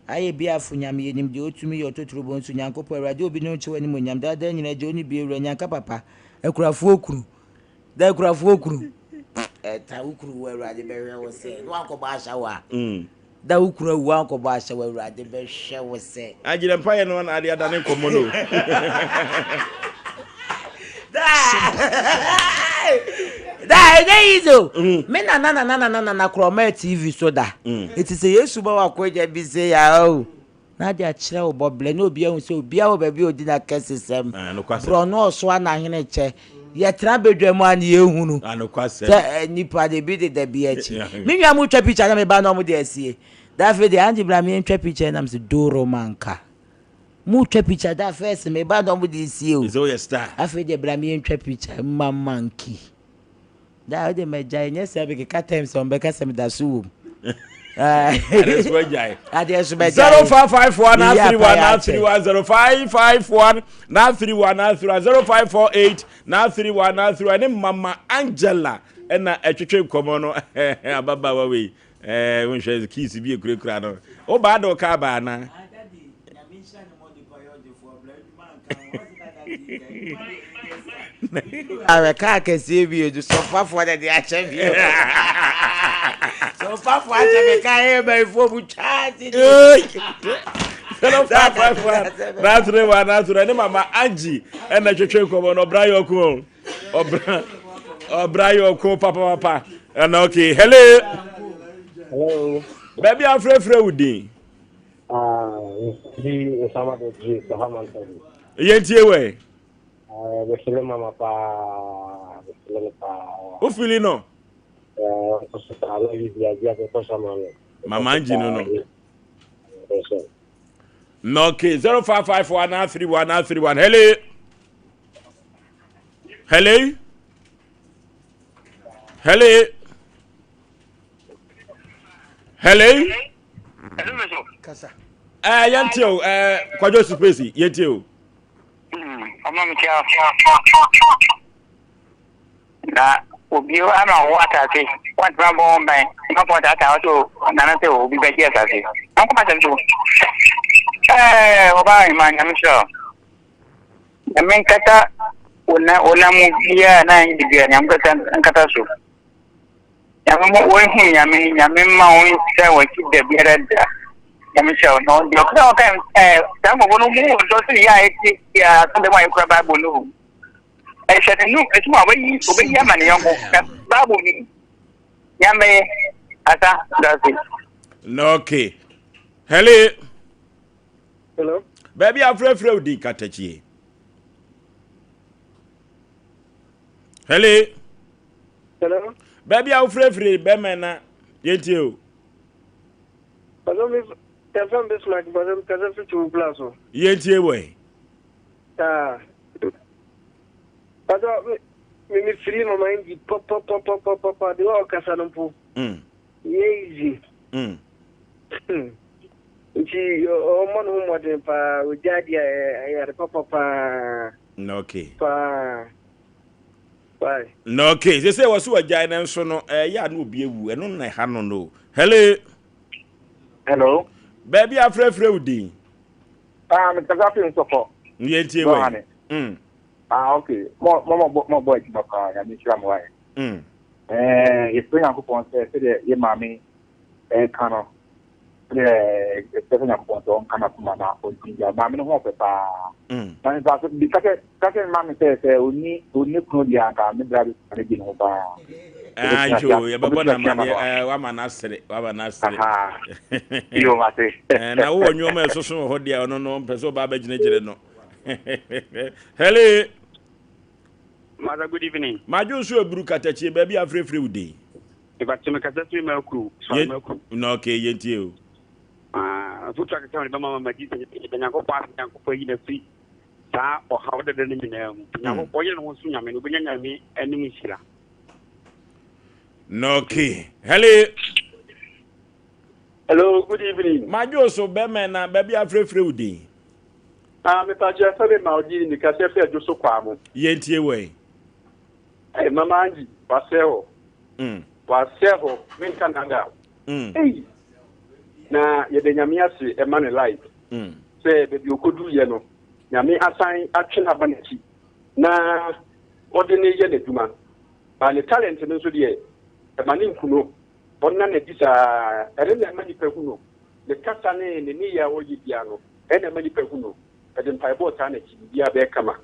aye bia fu nyam yenim de otumi ye ototuru bo nsu nyankopon awrade obi no chewa animonyam da da nyina je oni bi ewra nyanka papa ekurafo okuru da ekurafo okuru ta ukuru awrade be hwe wo se no akoba ashawa da ukuru wu akoba ashawa awrade be hwe wo se ajire mpaye no na ade adane komono da ide izo me na kroma TV so da it is yesu ba wa kwaje bi se ya o na dia kire wo boble na obi ahun se obi awo ba bi odi na kesesem bro no so na hene che ye tra bedwam an ye hunu anokwase nipa de bi de bi echi me nwa mu twa picture na me ba no mu de asie da fe de anji bra me twa picture na me doro manka mu twa picture da first me ba no mu de asie o so your star afi de bra me twa picture mamanki da de meja nye se be ka times on be ka se me da su Adesu wajai. Adesu wajai. 0551 0548 0319 ne mama Angela na etwetwe komo no ababa wa we wonhwe keys bi ekura no o ba do ka ba na daddy ya minsha ne mo di koyoje for blood man kan awe ka kese bi edu so fafo de ache bi so fafo ache me ka e be fo bu chaati 0551 ne mama Angie na twetwe komo no brayo ko obrayo ko papa and okay hello baby afrefre udin di sama de ji so hamantan yentie we we sele mama pa o fili no so sa ala dia ko sama mama Angie no no okay 0551 hello hello hello hello kasa yantio kwajo space yentio ama mkia na obi ana wata se kwanta bomba na pota ta to na te obi be je sa se na ko ma se to oba imanya misho amen kata ona mu bia na ndi bia nyam kata so nyam mo won nyam ma won se wa ki de bia da nyam sho no dio ka kan da mo no mu do si ya eti ya kan de ma ikura bible no shete nu etu ma obi ya ma ne yonko bible ni nyam ata that's it no okay hello hello baby afrefre udi katachi hello hello baby afrefre be mena yentio hello mi telefon bis ma bazam kaza fitu plaso yentie we ado mi free mama Angie pop de o kasa no po easy Nchi o monu mo de pa o jadi ya papa okay pa Bye. No, okay. They say was a giant so no ya no be ewu eno na ha no. Hello. Hello. Baby afre udi. Mr. Gaffin Soko. Yentie we. Okay. More boy baka ya ni shiramu wa. Yespenya kupon se ye mami kano. Especially kupon so kana kuma na onja. Mami no ho pe pa. Na ba so bi kake mami se oni kuno dia ka me bra bi bi no ba. Anjo ye babo na mani wa manasere. Yo mate. Na wo nyoma esoso ho dia ono no peso ba ba ginegire no. Hello. Mother, good evening. Majo so eburu katachi baby afrefre udi. Ibatime katachi makru. No okay yentie o. Futa ka ba mama magi nyanko pa nyanko pa yi na fi. Ta o hawde de ni na mu. Nyanko po ye no so nyame no benya nyame anim hira. No okay. Hello. Hello, good evening. Majo so be me na baby afrefre udi. Me pa je fa be ma odi ni ka se fe jo so kwa mu. Yentie we. Hey, Mama Angie, Paseo. Paseo, men Canada. Hey. Na ye de nyame ase e man life. Say be bi okodu ye no. Nyame asan atwe na banaki. Na ode ne ye na duma. Ba le talent no so de e mani nkuno. Onna na bisa ere na mani pehuno. Le kasa ne ni ya oyi bia no. E na mani pehuno. E de mpaibo ta na ki bia be kama.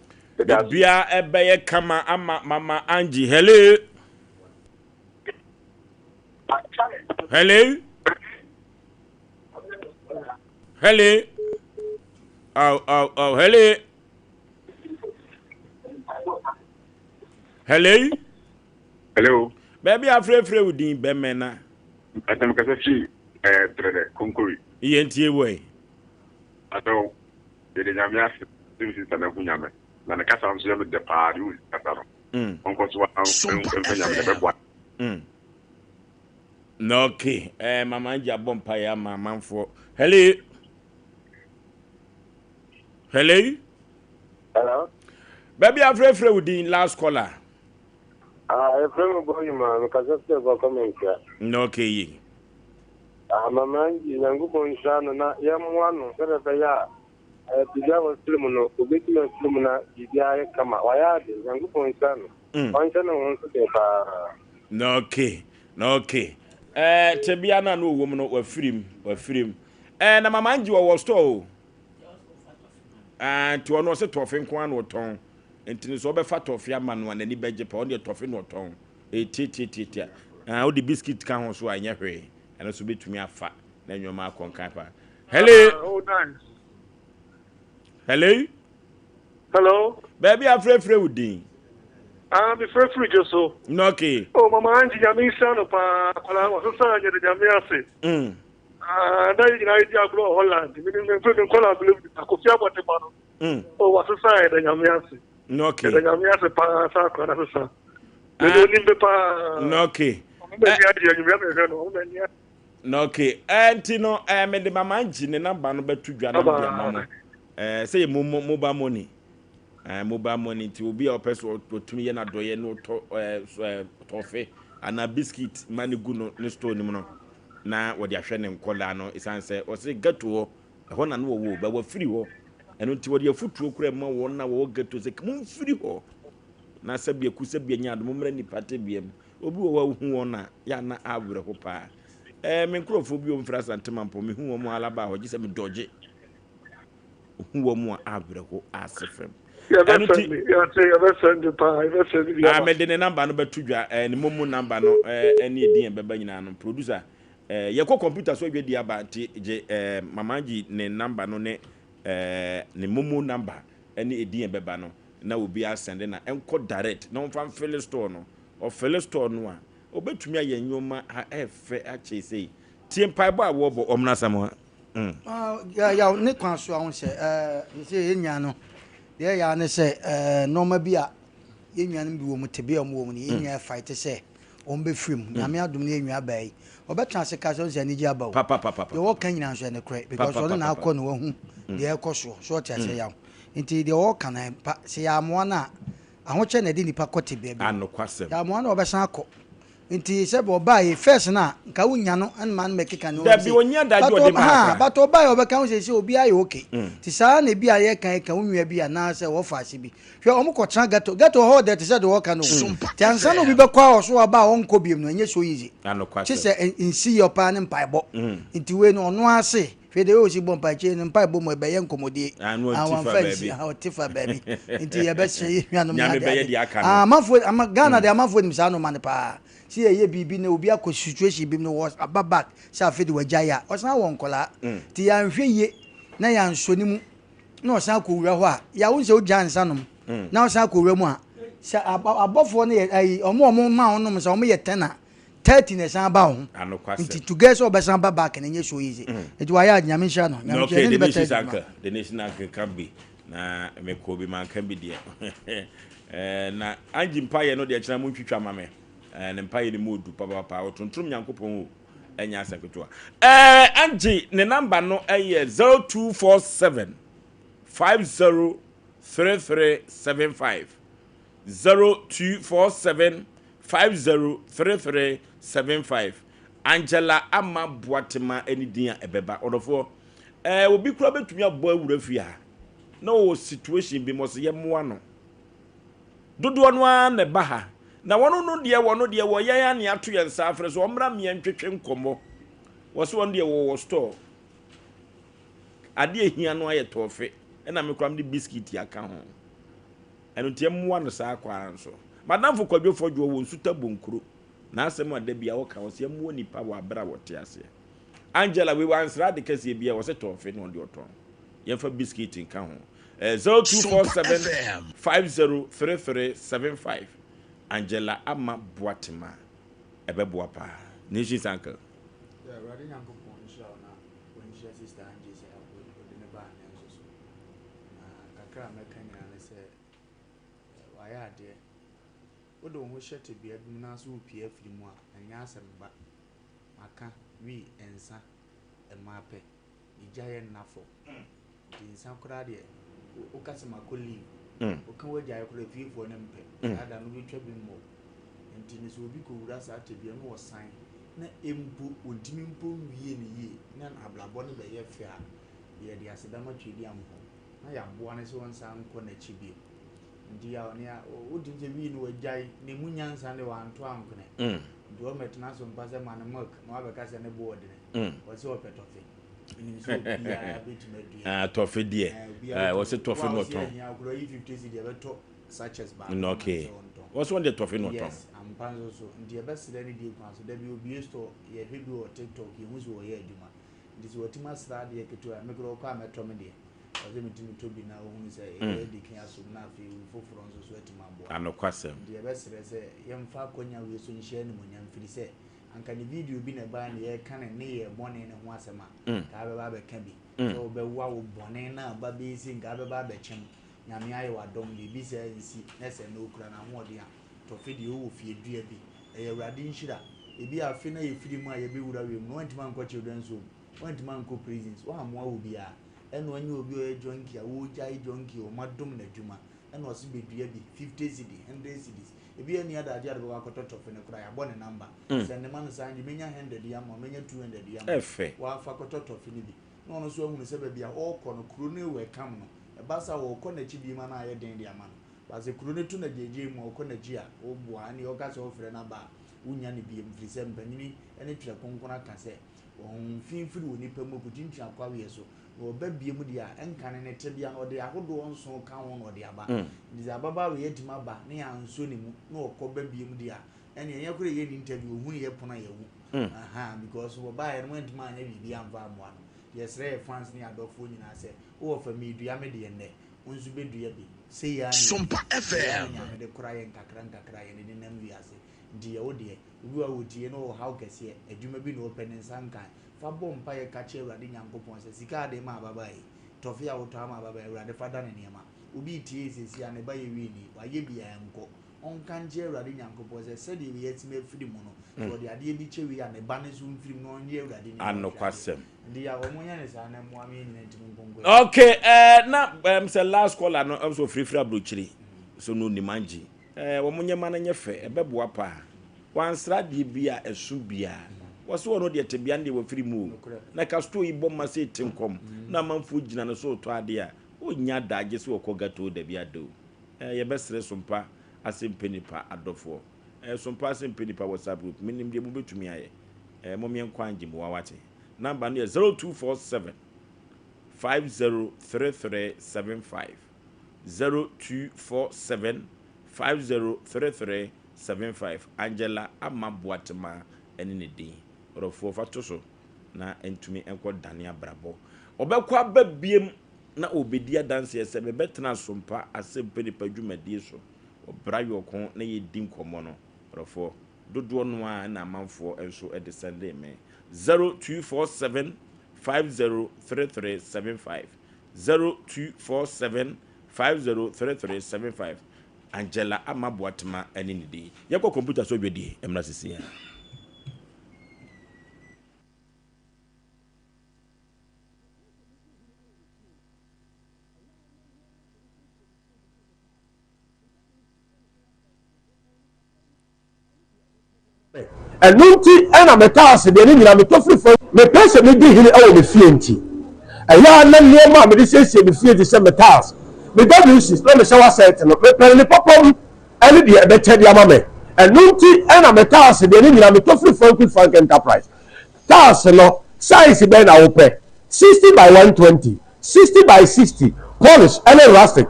Bia ebeye kama ama Mama Angie. Hello. Hello. Hello. Oh, hello. Hello. Hello. Baby afrefre udin bemena. Asem kasachi trede konkori. Yentie we. Ato de nyamia sim sana kunyame. Na ne kasa nso yɛ de paa de usi kasa no. Onko so nyame de bɛboa. No okay. Mama Angie abompa ya manfo. Hello. Hello. Hello. Baby afrefre udin last caller. Efrem boy ma me kasa se go comment ya. No okay. Mama Angie nangu ko insana na ya mwanu sere ya bidia wa slimu no obeti na slimu na bidia kama waya de yangu ko insana insana won so de pa. No okay. Tebia na no wom no wafirim na Mama Angie wo store to ono se tofe nko an oton entini so be fa tofe ama no na ni beje pa on de tofe no oton titi o de biscuit kan ho so anya hwe eno so betumi afa na nwoma akonkan pa. Hello. Hello. Baby afrefre udin. Me free just so. No okay. Oh, Mama Angie, ya mi sano pa kola wa so sa je de jami ase. Da yi na idi agro Holland. Mi ni fe kola believe ko fi abote pa no. Oh, wa so sa de jami ase. No okay. De jami ase pa sa ko na so sa. Me no ni be pa. No okay. No okay. Tino me de Mama Angie ne number no betu dwa na dia mama. Say mobile money. Mobile money ti obi a person otumi ye na doye no tofe ana biscuit mani gu no store ni no na wo de ahwe ne nkola no isan se o se gato ho na no wo ba wa free ho eno ti wo de afutuo kura ma wo na wo gato se mun free ho na sabia ku sabia nya do mumra ni pate biem obi wo wa hu wona ya na awre ho pa me nkrofo bi o mfra santemampo me hu wo mu alaba ho gise me doje hu wo mu awre ho asefem. Yeah, that's the pa. Me de number no betu dwa ni momu number no eni edin beba nyina no producer ye ko computer so dwe dia ba ti je Mama Angie ne number no ne ni momu number eni edin beba no na obi asende na enko direct na on fill store no o fill store no a obetumi aye nyoma efe ache sei tie mpai bo awo bo omna samo ya ne kwan so ahun se se enya no de ya ne se normal bi a yenwan bi wo mutebe am wo mu ni enya fight se on be film na me adum ne enwa bai obetra se ka so se ni ji abawo papa de wo kan nyina so ne kre because o na akọ no wahu de ekoso so tia se ya nti de wo kan pa se ya mo na ahoche na de nipa kote baabi anokwasem ya mo na obesan akọ nti se bo bae first na nka wunya no an man mekeka no da bi onya da jo de ma but obae obeka wo se obi aye okay ti saa na bi aye kan ka wunwa bi ana se wo fa ase bi hwe omko tra gato ho de te se de wo ka no ti ansa no bi be kwa oso aba won ko biem no enye so easy anokwasem ti se insi your pa ne mpaebo nti we no ono ase fede o si bompa che ne mpaebo mo be ye nkomodie awon fancy ha otifa baby nti ye be se hwanu ma amafo Ghana de amafo nim sa no man pa si ye bibi na obi akọ situation bi no was ababak sa fede wajaya osan won kola ti ya nhwe ye na ya nsoni mu na osan ko wura ho a ya won se o jansa no na osan ko wura mu a sa abofo na ai omo ma onom sa omo ye tena 30 na san ba ho nti together obesan ba back na nye so easy it wa ya nyame sha no nyame okay the nation anchor can be na me ko bi man kan bi de na anji mpaye no de kira mu twitwa mame ne mpaye ni modu papa otontrom nyankopon o enya asekweto anji ne number no 0247 503375 0247 503375 Angela ama boatema enidia ebeba odofo obi kura betumi abo awura fi ha na o situation bi mo se ye moa no dodo no a ne ba ha na wono de wo ya ne ato ye nsa afre so omra me ntwetwe nkomo wo se won de wo store ade ehia no aye tofe na me kura me biscuit aka ho eno tie moa no sa akwa nso madam fo kwadwo fodwo wo nsuta bonkuro na asem ade bia wo ka wo se mo nipa wo abra wo te ase Angela we wansra de kase bia wo se tofe no de oton yemfa biscuit nka ho 0247 503375 Angela ama boatema ebeboa pa nation sanka ready nyanko pon show na when she sister Angie say I go de ba na so kakra mekanya na se wa ya de odo ho hyete bia dum na so opie afiri mu a anya asem ba maka wi ensa emape ijaye nafo di ensa kura de o kasema koli o kan wajaye kura fifo ne mpe ada no bi twa bi mo enti ni so obi ko wura sa te bia no osan na embu odimi mpo wie ne ye na ablabo ne be ye fe a ye de aseda ma twedi ampo na ya boa ne so nsa nko na chibi ndi ya oni a odi je wi no wajai ne munyansa ne wa anto ankone do metna so mpaze man milk no abeka se ne board ne wo se opetofe ni so bia betima tofe die wo se tofe no ton ya gro 50 cedi e beto suches ba okay wo se won de tofe no ton yes ampanzo so ndi e best de die kwa so da bi obi store ye hwebi o TikTok ye hu so wo ye aduma ndi so otima sra de keto a megro kwa metro me de oze mitimi tobi na ohun se e de kin aso na afi foforo nso so etima bo anokwasem de be sere se yemfa konya we so nhye ne monyam firi se anka ni video bi na ba na ye kan ne ye bone ne ho asema ka be ba be ka bi so be wa wo bone na ba be si ga be ba be chem nyame aye wa dom de bi se nsi na se no kura na ho de a to fidi o fie dua bi e ye wrade nhira e bi afi na ye firi mu a ye be wura we mu no ntima nko children so ntima nko prisons wa mo wo bi a eno anyi obi o jonki a wo jai jonki o madum na dwuma eno so bedua bi 50 cedi 100 cedis ebi eni adaje ade wa kototofe ne kura ya bone number send the man say menya 100 ya ma menya 200 ya ma wa fa kototofe ni bi no no so ahunu se ba bia o kọ no kuro ne we kam no e ba sa wo kọ na chi bi ma na aye den dia ma no ba se kuro ne tu na jeje mu o kọ na ji a o bua ni o ka se o fere na ba unya ni bi mfiri se mpanyini ene twa konkona ka se on finfiri woni pemu kutintia kwa we so o babie mu dia enkane ne tebia no de ahodo nso ka ho no de aba ndi ababa we yedima ba ne ya nso ne mu na okọ babie mu dia ene enye kure ye ni interview ohun ye pona ye wu because wo ba ye no ndima anya bibi amva amoa no yes re fans ni adofo nyina se wo fa mi dua me de ne onzu be dua bi se ya ni Sompa FM nya me de kura ye nkakra ye ne nam wi ase ndi ye wo de obi wa wotie no how kese adwuma bi no open nsankan fa bompa ye kache urade nyankopon se sika ade ma baba yi tofia woto ama baba yi urade fada ne niema obi tie sesi ane ba ye wi ni wa ye bia enko onka nje urade nyankopon se de we yetime firi mu no so de ade bi chewi ane ba ne so mfiri mu no nye urade ni anokwasem ndi ya omunya ne sa na mo ami ni ntimi nkonko okay na say last caller no so free abrochiri so no ni manji wo munye man nye fe ebeboa pa wansra de bia esu bia waso wono de tebia de wo firi mu na ka sto yi bom ma se tinkom na manfo gina no so to ade a onya daage se wokoga to da bia do ye besre Sompa Asem Mpe Nipa adofo Sompa Asem Mpe Nipa WhatsApp group minim de mu betumi aye momien kwanji mu wawate number no 0247 503375 0247 503375 Angela Amabuatema ene din orofo fatoso na entumi enko dania brabo obekwa babiem na obedia dance ese bebetena Sompa Asem Mpe Nipa dwumadi so obrayo kon na yedin komo no orofo dodo no a na amanfo enso e descende me 0247 503375 0247 503375 Angela Amabuatema enini yako computer so dwedi emra sisi ya Enunti ena metase de ni nyina metofri fo me pese me di hini e wo me fienti eya na niema me de siesie me fienti se metase me WC no me shower set no me pele popom ene de be chede ama me enunti ena metase de ni nyina metofri fo Frank Enterprise taase no size be na wo pe 60 by 120 60 by 60 polish and rustic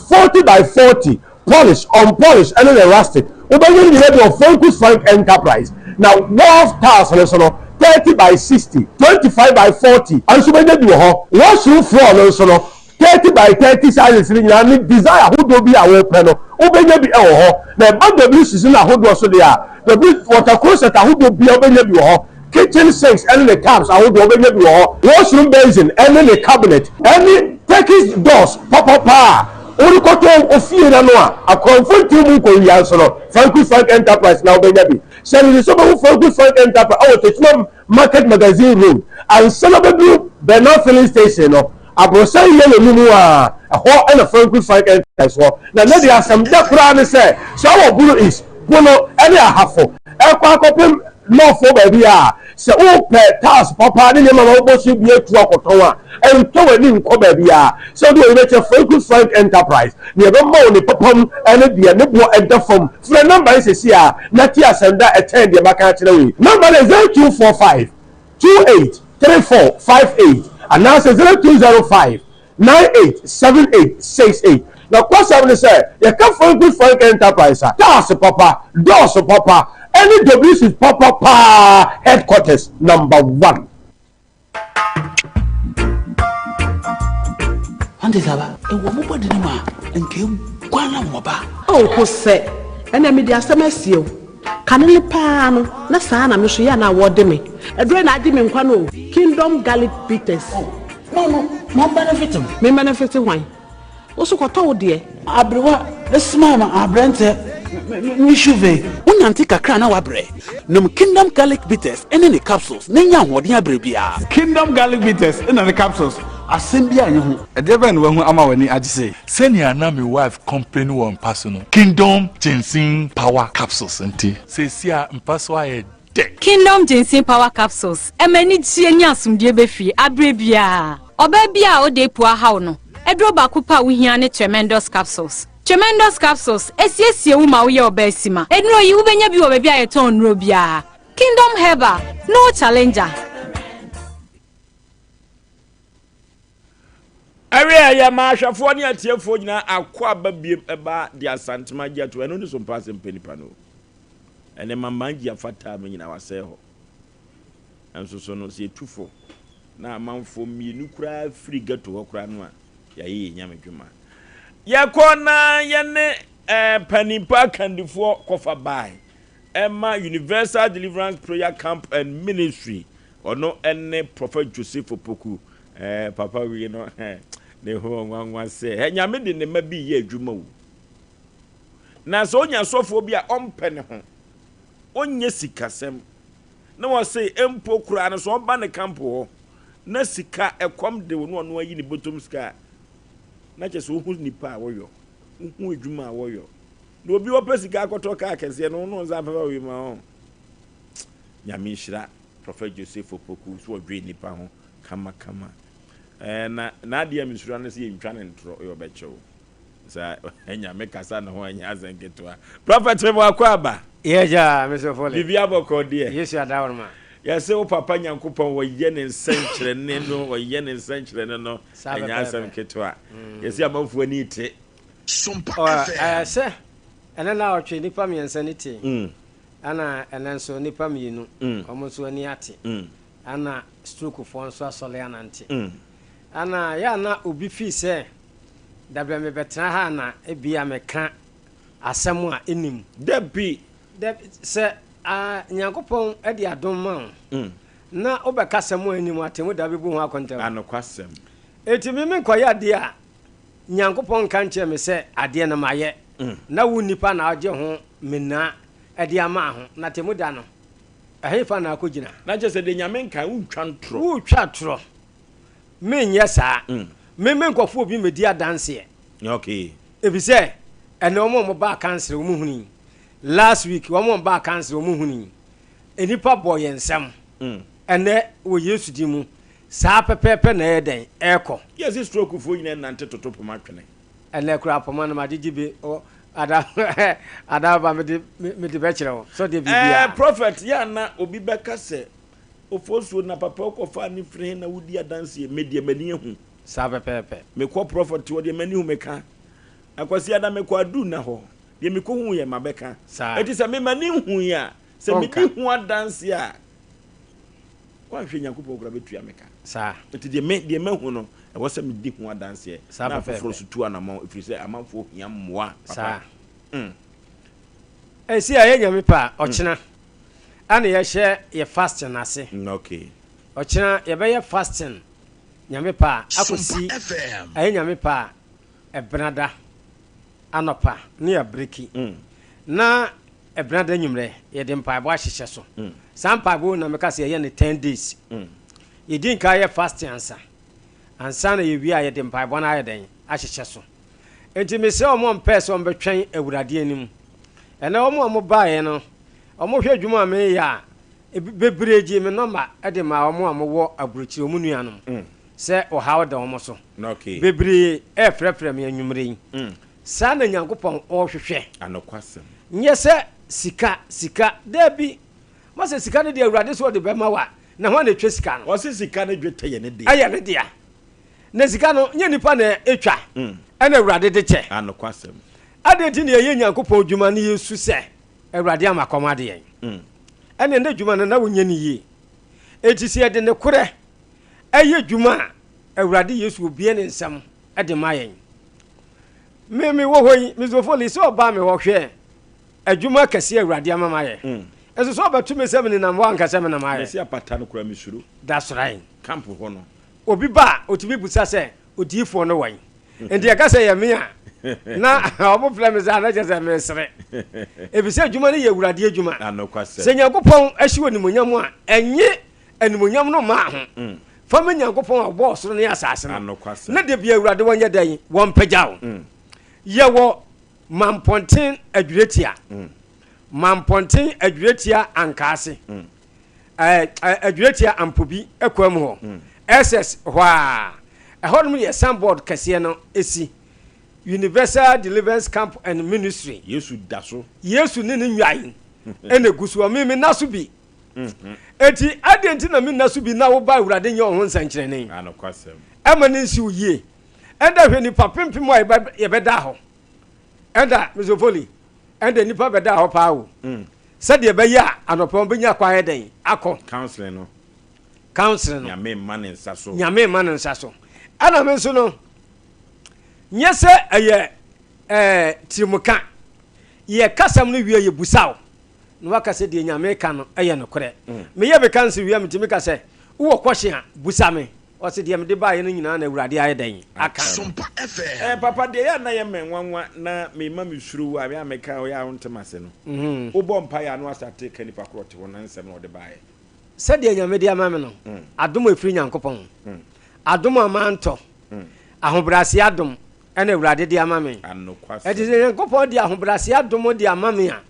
40 by 40 polish unpolished and rustic obanyi ni de Frank Enterprise. Now, wall tiles, 30 by 60, 25 by 40, and so many do ho. Wash you floor, 30 by 30 sizes, and desire who do be our panel. Obey be ho. The band of this is in a hood also there. The big water closet, who do be obey you ho. Kitchen sinks, and the taps, I would obey you ho. Washroom basin, and then the cabinet, any Turkish doors, papa. Ori koto ofie na no a confront mu ko wi ansoro Frank Enterprise na obenyabi send so be Frank Enterprise o techno market magazine road and celebrate Bernard filling station no abrosa ile mu a ho na Frank Enterprise ho na na dia asem da kura ne say so wo buru is bono any ahafo e kwa akopem no fo ba bia se o pe task papa ne ma wo bosu bi atu akoton a ento wani nko ba bia so do we che Frank Enterprise ne be mo ne popom ene bia ne bo edafom fre number is here na ti asenda attend de maka kire we number is 0245 283458 and now 0205 987868 now question say you can Frank Enterprise task papa doors papa any WC Papa Pa headquarters number 1. Ante saba e wo mo bodi ni ma nke kwana mo ba o ko se ena me di asemesio kanele pa no na saa na me so ya na wo de me edre na adi me nkwa no Kingdom Garlic Bitters no benefit me benefit why wo so ko to de abrewa esma abrante mi chuve unanti kakra na wabre nom Kingdom Garlic Bitters ene ne capsules nenya hoden abrebia Kingdom Garlic Bitters ene ne capsules asembia anye ho edebe no wahu ama wani agise senior na my wife company one personal Kingdom Ginseng Power Capsules enti sesia mpaso aye de Kingdom Ginseng Power Capsules emani tie nya asumdie befi abrebia obabia o de pua hawo no edro ba kupa wuhia ne tremendous capsules esiesie wu ma wo ye obasima enuro yi ubenya bi wo bebia yeton nuro bia Kingdom Herbal no challenger area ya ma hwafo ne atiefo nyina akwa babiem eba dia santema gia to eno ni Sompa Asem Mpe Nipa no ene mamangi afata me nyina wase ho enso so no se tufo na amanfo mienu kura free gato ho kura no a ya ye nyame dwuma yakona yene panipa kandifo kofa bai Emma Universal Deliverance Prayer Camp and Ministry ono ene Prophet Joseph Opoku papa we no ne ho nwanwa se nyame de ne ma bi ye adwuma wu na so nya sofo bi a ompene ho onye sikasem na wo se empo kura na so omba ne camp ho na sika ekom de no ayi ni botom sika na che so hu nipa wo yo hu edwuma woyo na obi opesika akoto ka akese no no za papa we ma ho nyame hira prophet Joseph Opoku so odwe nipa ho kama na dia misura na se ntwa ne ntro yo bechewo sa enya mekasa na ho enya azenketo prophet me akwa yeja mesofole bibia boko de yesu adawon ma yase o papa nyankopon wo ye ne nsankyere ne no wo ye ne nsankyere ne no enya azenketo yase amanfo ani te Sompa FM se ena na otwe nipa miensa ni te ana ena nso nipa mienu omo so ani ate ana stroke fo nso asole anante ana ya na obi fi se dabia me betra ha na ebia meka asem a enim dabi se nyankopon e de adom ma na obeka asem a enim atemu dabi bu ho akonta anokwasem etimi me nkoya de a nyankopon kan che me se ade na maye na wu nipa na agye ho mena e de ama ho na temu da no ehefa na akogina na je se de nyame nka wu twa tro me nyesa me nkofo obi medi adanse okay ebi se ene omo ba cancer omo huni last week omo ba cancer omo huni enipa boy ensem ene wo Yesu di mu sa pepepe na eden eko yes stroke fo nyina nante totopo matwene ene kura poma na majijibe o ada ba me de bekire so de bibia prophet ya na obi beka se Oforisuo na papa okofa ni frɛ na wudi adanse media mani hu sa pepepe me ko prophet wo de mani hu meka akwasi ada me ko adu na ho de me ko hu ye mabeka eti se me mani hu ya se me di hu adanse a kwa hwe nyankopɔ okura betua meka sa eti de me hu no e wo se me di hu adanse na foforo so tu anamon efiri se amanfo hia mmoa papa si aye nyame pa ochina ana ye hye ye fasting ase okay ochina ye be ye fasting nyame pa akosi aye nyame pa ebrada anopa ne ya breki na ebrada nyumre ye de mpa bo ahyehye so sampa bo na meka se ye ne 10 days ye din ka ye fasting ansa na ye wi aye de mpa bo na aye den ahyehye so enti me se omo mpa se ombe twen awurade anim ena omo baaye no omo hwe dwuma me ya bebreji me number e de ma omo wo aburuchi omu nuanom se o hawo da omo so okay bebre e frefre me anwumre yi sa na nyankopon o hwehwe anokwasem nye se sika dabi ma se sika ne de awurade so de bema wa na ho na twa sika no o se sika ne dwetɛ ye ne de aye ne dia na sika no nye nipa na etwa e na awurade de che anokwasem adeti ne ye nyankopon dwuma ne Yesu se awurade amakomade yen ene nda dwuma na wonya ne yi etisi ede ne kore aye dwuma awurade Yesu obie ne nsam ede mayen me wo hoyi mizofoli so ba me wo hwe adwuma kase awurade amamaye eso so ba tumi se me na mo anka se me na maye se apata no kura misuru that's right camp ho no obi ba otibi busa se odifo no wan enti aka se ye me a na obo flame za na jese me sere ebise adwuma ne ye awurade adwuma anokwasem se nyankopon ahyiwo ni monyam a enye animonyam no ma ho fama nyankopon abo soro ne asase no na de bia awurade wonye dan won pagyaw ye wo mamponten adwuretia mamponten adwuretia ankase adwuretia ampobi ekwam ho ss hwa ehonum ye sandboard kase no esi Universal Deliverance Camp and Ministry Yesu daso Yesu ne nwayin ene gusu me naso bi eti adenti na me naso bi na wo ba awurade nye ho nsankyerene anokwasem amane nsi uye enda hwe ni papempem a ye beda ho enda mizofoli enda nipa beda ho pa wo sade be ya anopon benya kwa heden akọ counseling no nyame man nsaso ana me nso no nyese eye timuka ye kasam no wie ye busaw no wakase de nyame ka no eye no kore me ye be kanse wie me timika se wo kwhye a busame o se de me de baaye no nyina na awurade aye dan aka Sompa FM papa de ya na ye menwanwa na me ma me suru a me ameka o ya ontemase no wo bom pa ya no asate ka nipa krote won ansem no de baaye se de nyame de amame no adom afiri nyankopon adom amanto ahobrase adom ene awurade de ama me edi se yankopɔn de ahobrase adomo de ama me a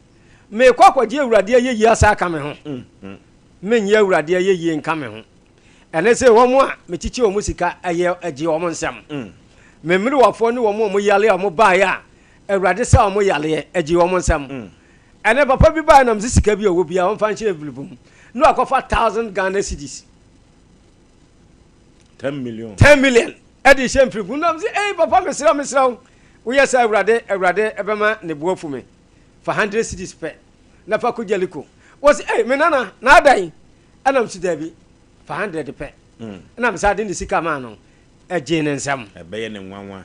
me kwakwaje awurade ayeyi asa aka me ho me nya awurade ayeyi nka me ho ene se wo mo a me chichi wo musika aye agi wo mo nsam me mmiri wafo ne wo mo yale a mo baaye a awurade sa wo mo yale agi wo mo nsam ene papa bi baaye nam sika bi owo bia wo mfa nche envelope no akofa 1000 Ghana cedis 10 million edi shemfiri nam say papa mesra wo yesa awurade ebema ne buafu me for 100 cedis per na fa ko jeliko wo say me nana na adan anam si dabi for 100 per na me sa de sika ma no eje ne nsam ebeye ne nwanwa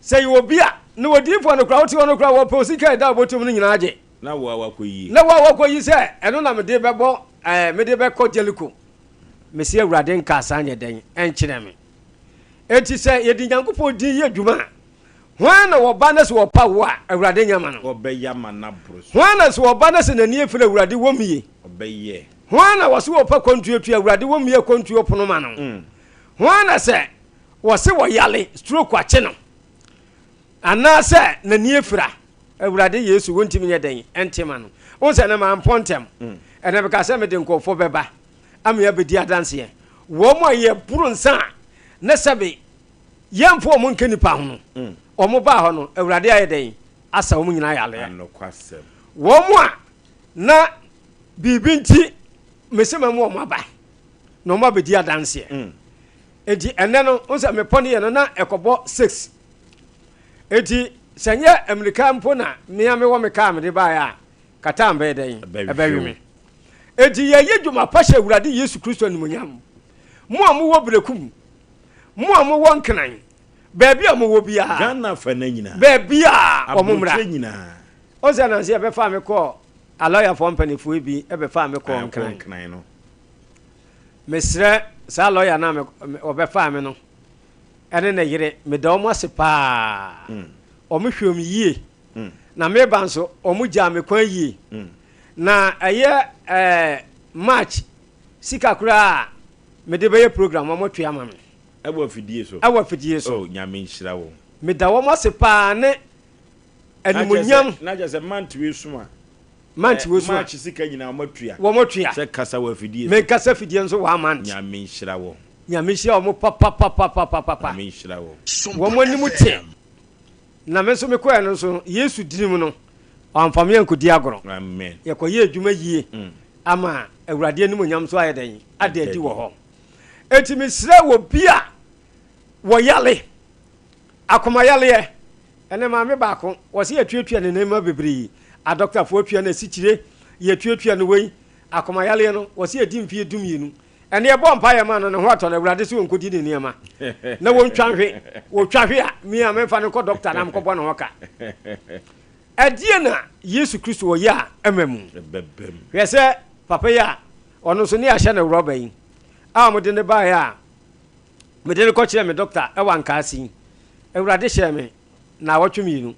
say wo bia no wodifo no kra wo ti wo kra wo po sika da botum no nyina age na wo awakoyi say eno na me de bebo me de be ko jeliko me si awurade nka asanye den enkyere me enti say yedi nyankopɔ din ye dwuma hwan na wo ba na se wo pa wo a awurade nyama no obeyama na bros hwan na se wo ba na se nani efira awurade wo miye obeye hwan na wo se wo pa kontuetu awurade wo miye kontuo pono ma no hwan na se wo se wo yale stroke ache no ana se nani efira awurade yesu wontimi nye den entima no wo se na ma ampontem ene be ka se me de nkofo beba am ya bedi adanse ye wo mo ye buru nsa na sabe yemfo mo nke nipa ho no omo ba ho no awurade ayeden asa wo nyina yale anokwasem wo mo a na bibi nti mesema mo mo ba no mo bedi adanse edi ene no unsa me pone ye no na ekobo 6 edi sanye amerika mpo na me ame wo me ka me de ba ya kata mbe den ebewi me edi ye yedwuma pasha awurade Yesu Kristo ni munyam mo amu wo brekum mo amu wo nkran baabi amu wo bia Ghana fa na nyina baabi a omumra nyina o se na se e be fa me ko aloya for mpanifo bi e be fa me ko nkran no mesre sa lawyer na me o be fa me no ene na yire me da omo ase pa omo hwem yie na me ba nso omo ja me kwan yie na aye match sika kura me de be program omo twa ma me awo fidie so oh nyame nhyira wo me da wo ase pa ne animunyam na je se mantwe suma match sika nyina wo motua se kasa wa fidie me kasa fidie nso wa man nyame nhyira wo omo papa nyame nhyira wo wo mo nimu te na me so me ko eno so Yesu dinim no amfam yan kodi agoro amen ye ko ye adwuma yie ama awurade anim nyam so ayeden ade adi wo ho eti me sira wo bia wo yale akoma yale ene ma me ba ko wo se atuatua ne nema bebri a doctor fo atua na sikire ye atuatua ne wei akoma yale no wo se edi mfie dum yinu ene e bo mpa ye ma no ne ho ato na awurade se won kodi ne nema na won twanhwe wo twahwe a mi a me fa ne ko doctor na mko bo ne hoka adie na Yesu Kristo wo ya amamu bebem hwese papa ya ono so ne ahye na roba yi a mo de ne ba ya me de ko kire me doctor e wan ka asi awurade hye me na wotwemi nu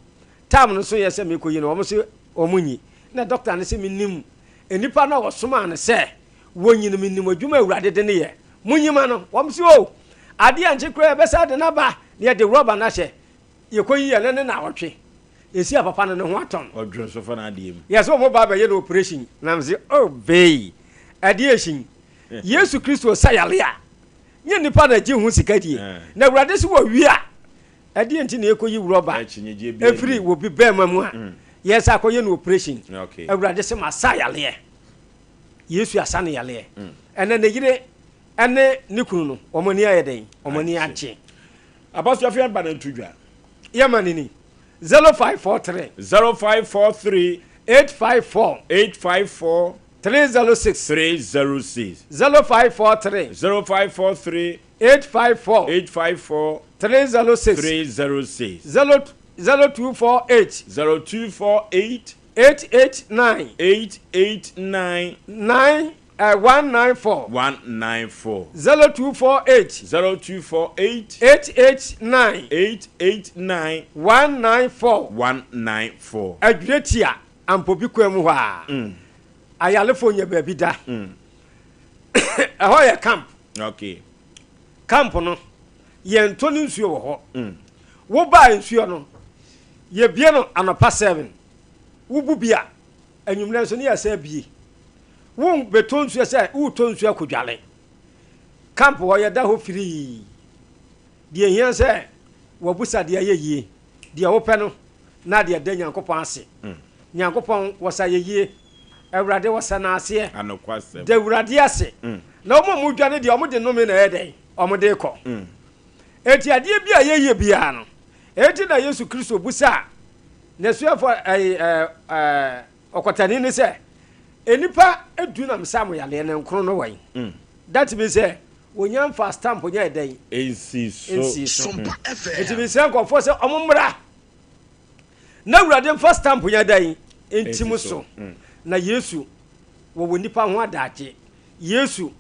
tam no so yese me ko yi no o mo se omunyi na doctor ne se me nim enipa na wo soma ne se wonyi no me nim adwuma awurade de ne ye munyima no wo mo se o ade anche kura be sa de na ba ne de roba na hye ye ko yi ye ne na wotwe esi papa no ho aton odwo so fa na ade mu yes o mo ba ye no operation na me se oh bey ade ehyin Yesu Kristo sayale a nye nipa na ji hu sikadie na awurade se wo wi a ade enti na ekoyi roba efiri wo bi be mamu a yes akoye no operation awurade se ma sayale Yesu asane yale ene ne yire ene nikunu no omoni ayeden omoni ache abaso afia ba na ntudwa yamanini 0543 854 306 0543 854 306 0248 889 194 0248 889 194 adwetia ampobi kwam ho a ayalefo nya baabi da eho ye camp okay camp no ye ntoni nsuo wo ho wo ba nsuo no ye bie no anopa 7 wo bu bia anwumle nso ne ya sa bie wo beton nsuo sɛ wo to nsuo kodwale camp wo ye da ho free die hia sɛ wo busa de ye yie de wo pɛ no na de da Nyankopɔn ase Nyankopɔn wo sa ye yie Awurade wo sa na ase anokwasem de Awurade ase na wo mu dwane de o mu de no me na ye den o mu de kɔ eti ade bia ye yie bia no eti na Yesu Kristo busa na suafo okotani ni sɛ enipa edu na msam yale ne nkro no wan that means say wonyam fa stamp nya edan ensi so eti bi sɛ nkɔfo sɛ ɔmommra na Awurade fa stamp nya edan entim so na Yesu wo nipa ho adagye Yesu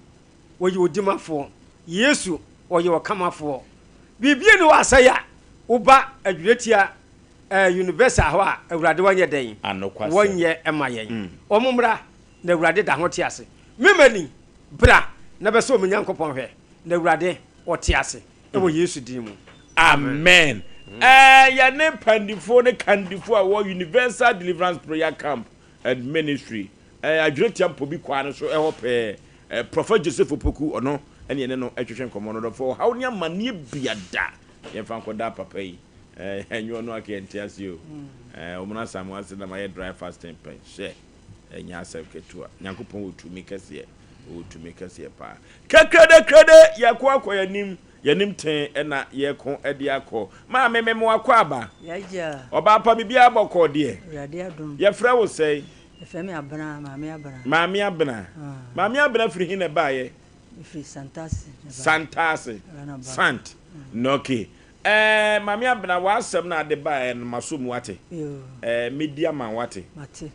wo yi odimafo Yesu wo yi okamafo bibie ni wasaya uba adwetia universal ho a Awurade wanye den wonye ema yen omommra na Awurade da ho te ase memani bra na be so Nyankopɔn hwɛ na Awurade ɔte ase ɛwɔ Yesu din mu amen ya ne pandifo ne kandifo a wo universal deliverance prayer camp and ministry adwetia mpo bi kwa no so ɛhɔ pɛ prophet Joseph Opoku ɔno ɛne ne no atwehwɛ nkɔmɔ no do for how nya manie biada yɛmfa nkɔda papa yi enyo no akenti asio omuna samu ase na my dry fasting pen share enya asem ketua Nyankopɔn otumi kɛse pa krede yakɔ akɔ yanim ten na yɛko ade akɔ ma mememo akɔ aba yaja oba pa bibia abɔkɔ de Awurade adom yɛfrɛ wo sɛ efemi abana maame abana firi hin na baaye fi santase sant noki mami abna wasem na de ba en masomu wate media man wate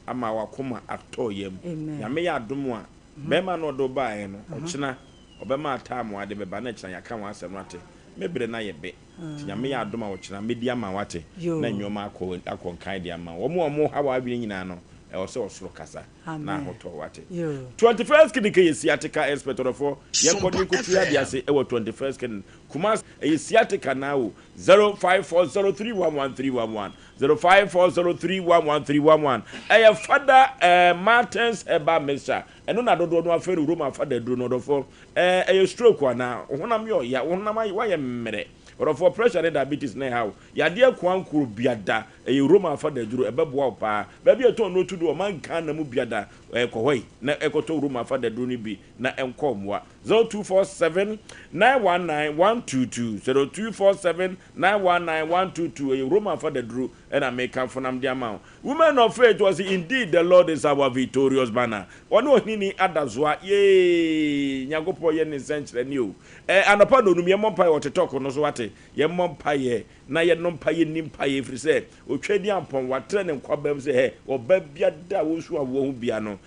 ama wakoma atoyem ya me ya domo a bema no do ba en no ochina obema atamu ade beba na china yaka wasem wate mebre na yebe tinya me ya doma ochina media man wate na nyoma akonkan de ama wo hawa abiri nyina no also osoro kasa na hoto wate 21st kidike yesiatika expert for yekodi kutua dia se 21st kin kumas yesiatika now 0540311311 0540311311 father Martins eba mesha eno na dodo no aferu Roma father duro no do for stroke na honam yo ya honam waye mmere or for pressure and diabetes na how ya de kwankuru biada Roma father duro ebeboa pa ba bi eto no to do man kan na mu biada ekohoi na ekoto Roma father duro ni bi na enkomwa 0247 919 122 0247 919 122 Roma father duro and American for nam dia ma women of faith was indeed the Lord is our victorious banner ono hini adazwa ye nyagopo ye ne senchre ni o anopa no num ye mompa ye otetoko no so wate ye mompa ye na ye nompa ye nimpa ye firi se otwadi ampon watre ne nkwabam se he oba biada wo su awo hu bia no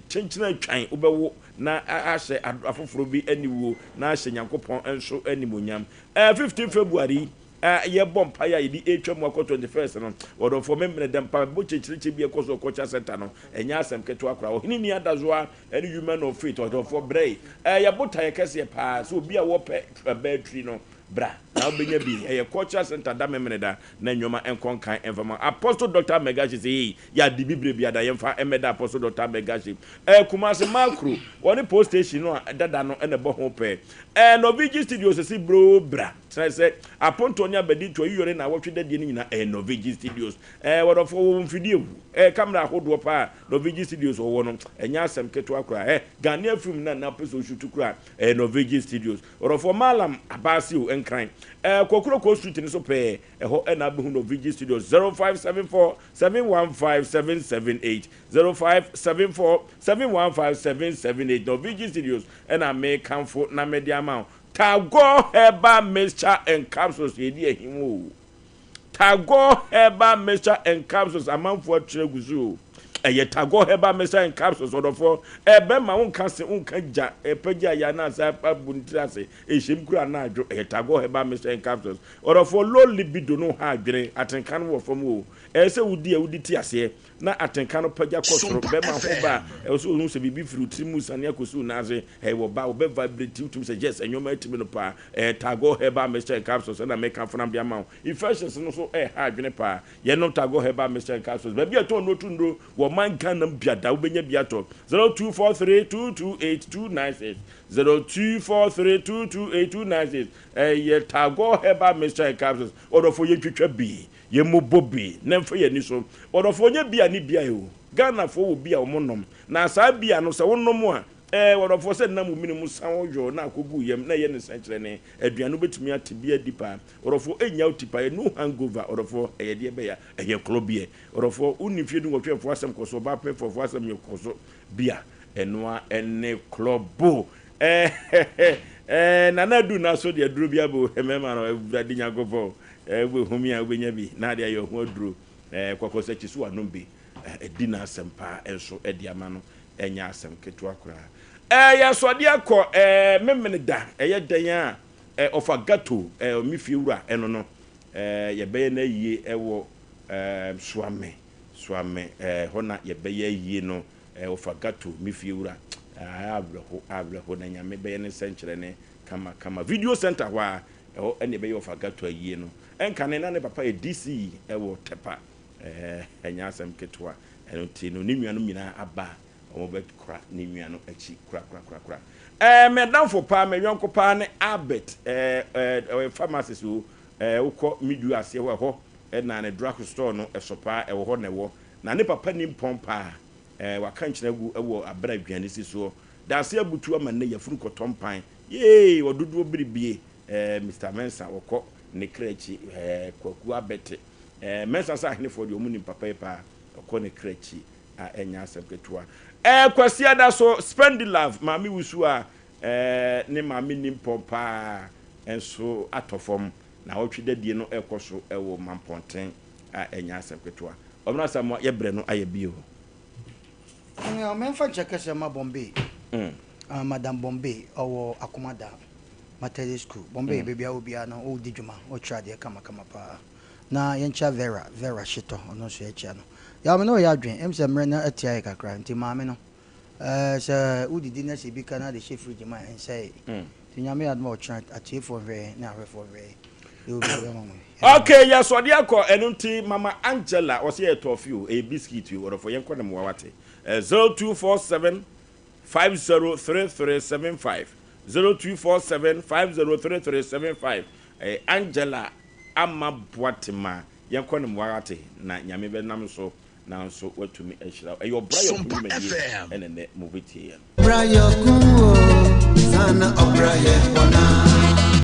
chenchina atwan obewo na ahye afoforo bi aniwo na ahye nyankopon enso animonyam 15 February ye bompa ya yidi etwam akọ 21st no wodo for memre dem pa bo chechiriche bi ekoso culture center no enya asem keto akra ohini ni adazoa any human of faith wodo for brei ye bota ye kese pa so obi a wo pe battery no bra na obenya bi ye culture center da memre da na nwoma enkonkan enfama apostle Dr. Megashi say ya di bibre bia da yemfa emeda apostle Dr. Megashi kumase macro woni post station no dada no ene bo ho pe Novigi Studios si bro bra say aponto nya bedi to yiyore na wotwe da die ni nyina Novigi Studios wodo fo mfidie camera hodo pa Novigi Studios wo no enya asem keto akra Ghanaian film na peso shoot kra Novigi Studios wodo fo malam abasi o enkran Kokoro Street ni so pe ho na be hu Novigi Studios 0574 715 778 0574 715 778 Novigi Studios and I make comfort na media amount Tago Heba Mixture and Capsules yedi ehimu Tago Heba Mixture and Capsules amount for treguzu eye tago heba mesa en capsules odofo ebe ma wonka se wonka ja pagya ya na sa abuntirase ehim kura na adwo eye tago heba mesa en capsules odofo low libido no ha adwene atenka no wo fam wo se wudi ti ase na atenka no pagya kosoro be ma ho ba so ohun se bibi firi trimu sane akosu na ase wo ba wo be vibrate tum se yes enyoma atimi no pa tago heba mesa en capsules na make afuna bia ma infections no so ha adwene pa ye no tago heba mesa en capsules ba bia to no tundo wo man kan biada wo benya biato 0243228296 0243228296 ye tago heba mr capsules odofo ye twetwa bi ye mobobi nemfo ye ni so odofo nye bia ni bia yo Ghana fo wo bia wo monom na sa bia no se wonom a odofo se nam minimu san wo na akogu yem na ye ne sankyere ne aduano betumi atibia dipa odofo enya utipa no hangover odofo ye de be ya ye klobie odofo unifie du wotwefo asem koso ba pefo asem ye koso bia enwa ene klobo nana du na so de duro bia bo emema no awurade nyagopo we humi a wenya bi na de ayo ho aduro kwakosa chisu anombe edina asempa enso ediama no enya asem ketu akura ya so de akọ memene da ye dan a ofa gato mifie wura eno no ye beye na yie ewo swame hona ye beye yie no ofa gato mifie wura abreho na nyame beye ne senkyere ne kama video center wa ene beye ofa gato yie no enka ne na ne papa DC ewo tepa enya asem ketwa eno ti no ni nuanu nyina aba omo bet kra ni nuanu achi kra medam for pa me yonko pa ne abet pharmacist wo ukọ midu ase ho na ne drug store no esopa ewo ho ne wo na ne papa ni pompa waka nkyina gu ewo abra aduane si so da se abutu ama ne yafuru kotompan ye wododo biribie Mr. Mensa wokọ ne krechi kwaku abete Mensa sa hne for de omuni papa pa wokọ ne krechi a enya asempetwa kwasi ada so spend love mami wusu a ne mami nim pompa enso atofom na wotwede die no ekoso ewo mamponten a enya asempetwa omna samo yebre no ayebio o menfa chekese ma Bombay Madam Bombay owo akomada Maternity School Bombay baby obia no o dijuma o trade kama pa na yencha Vera shito ono so echa no ya me no ya dwen emse mre na atia kakra nti maame no se udidi na se bi kana de chef fridge ma en say tinyame admo o chat atie for ve na we for ve okay ya so de akọ enunti mama Angela o se etofio e biscuit you or for yenko ne mwawate 0247 503375 0247 503375 Angela ama boatima yenko ne mwawate na nyame be nam so na so watumi ehira e your brayo kuma ene ne movie tie brayo ku sana obraye bona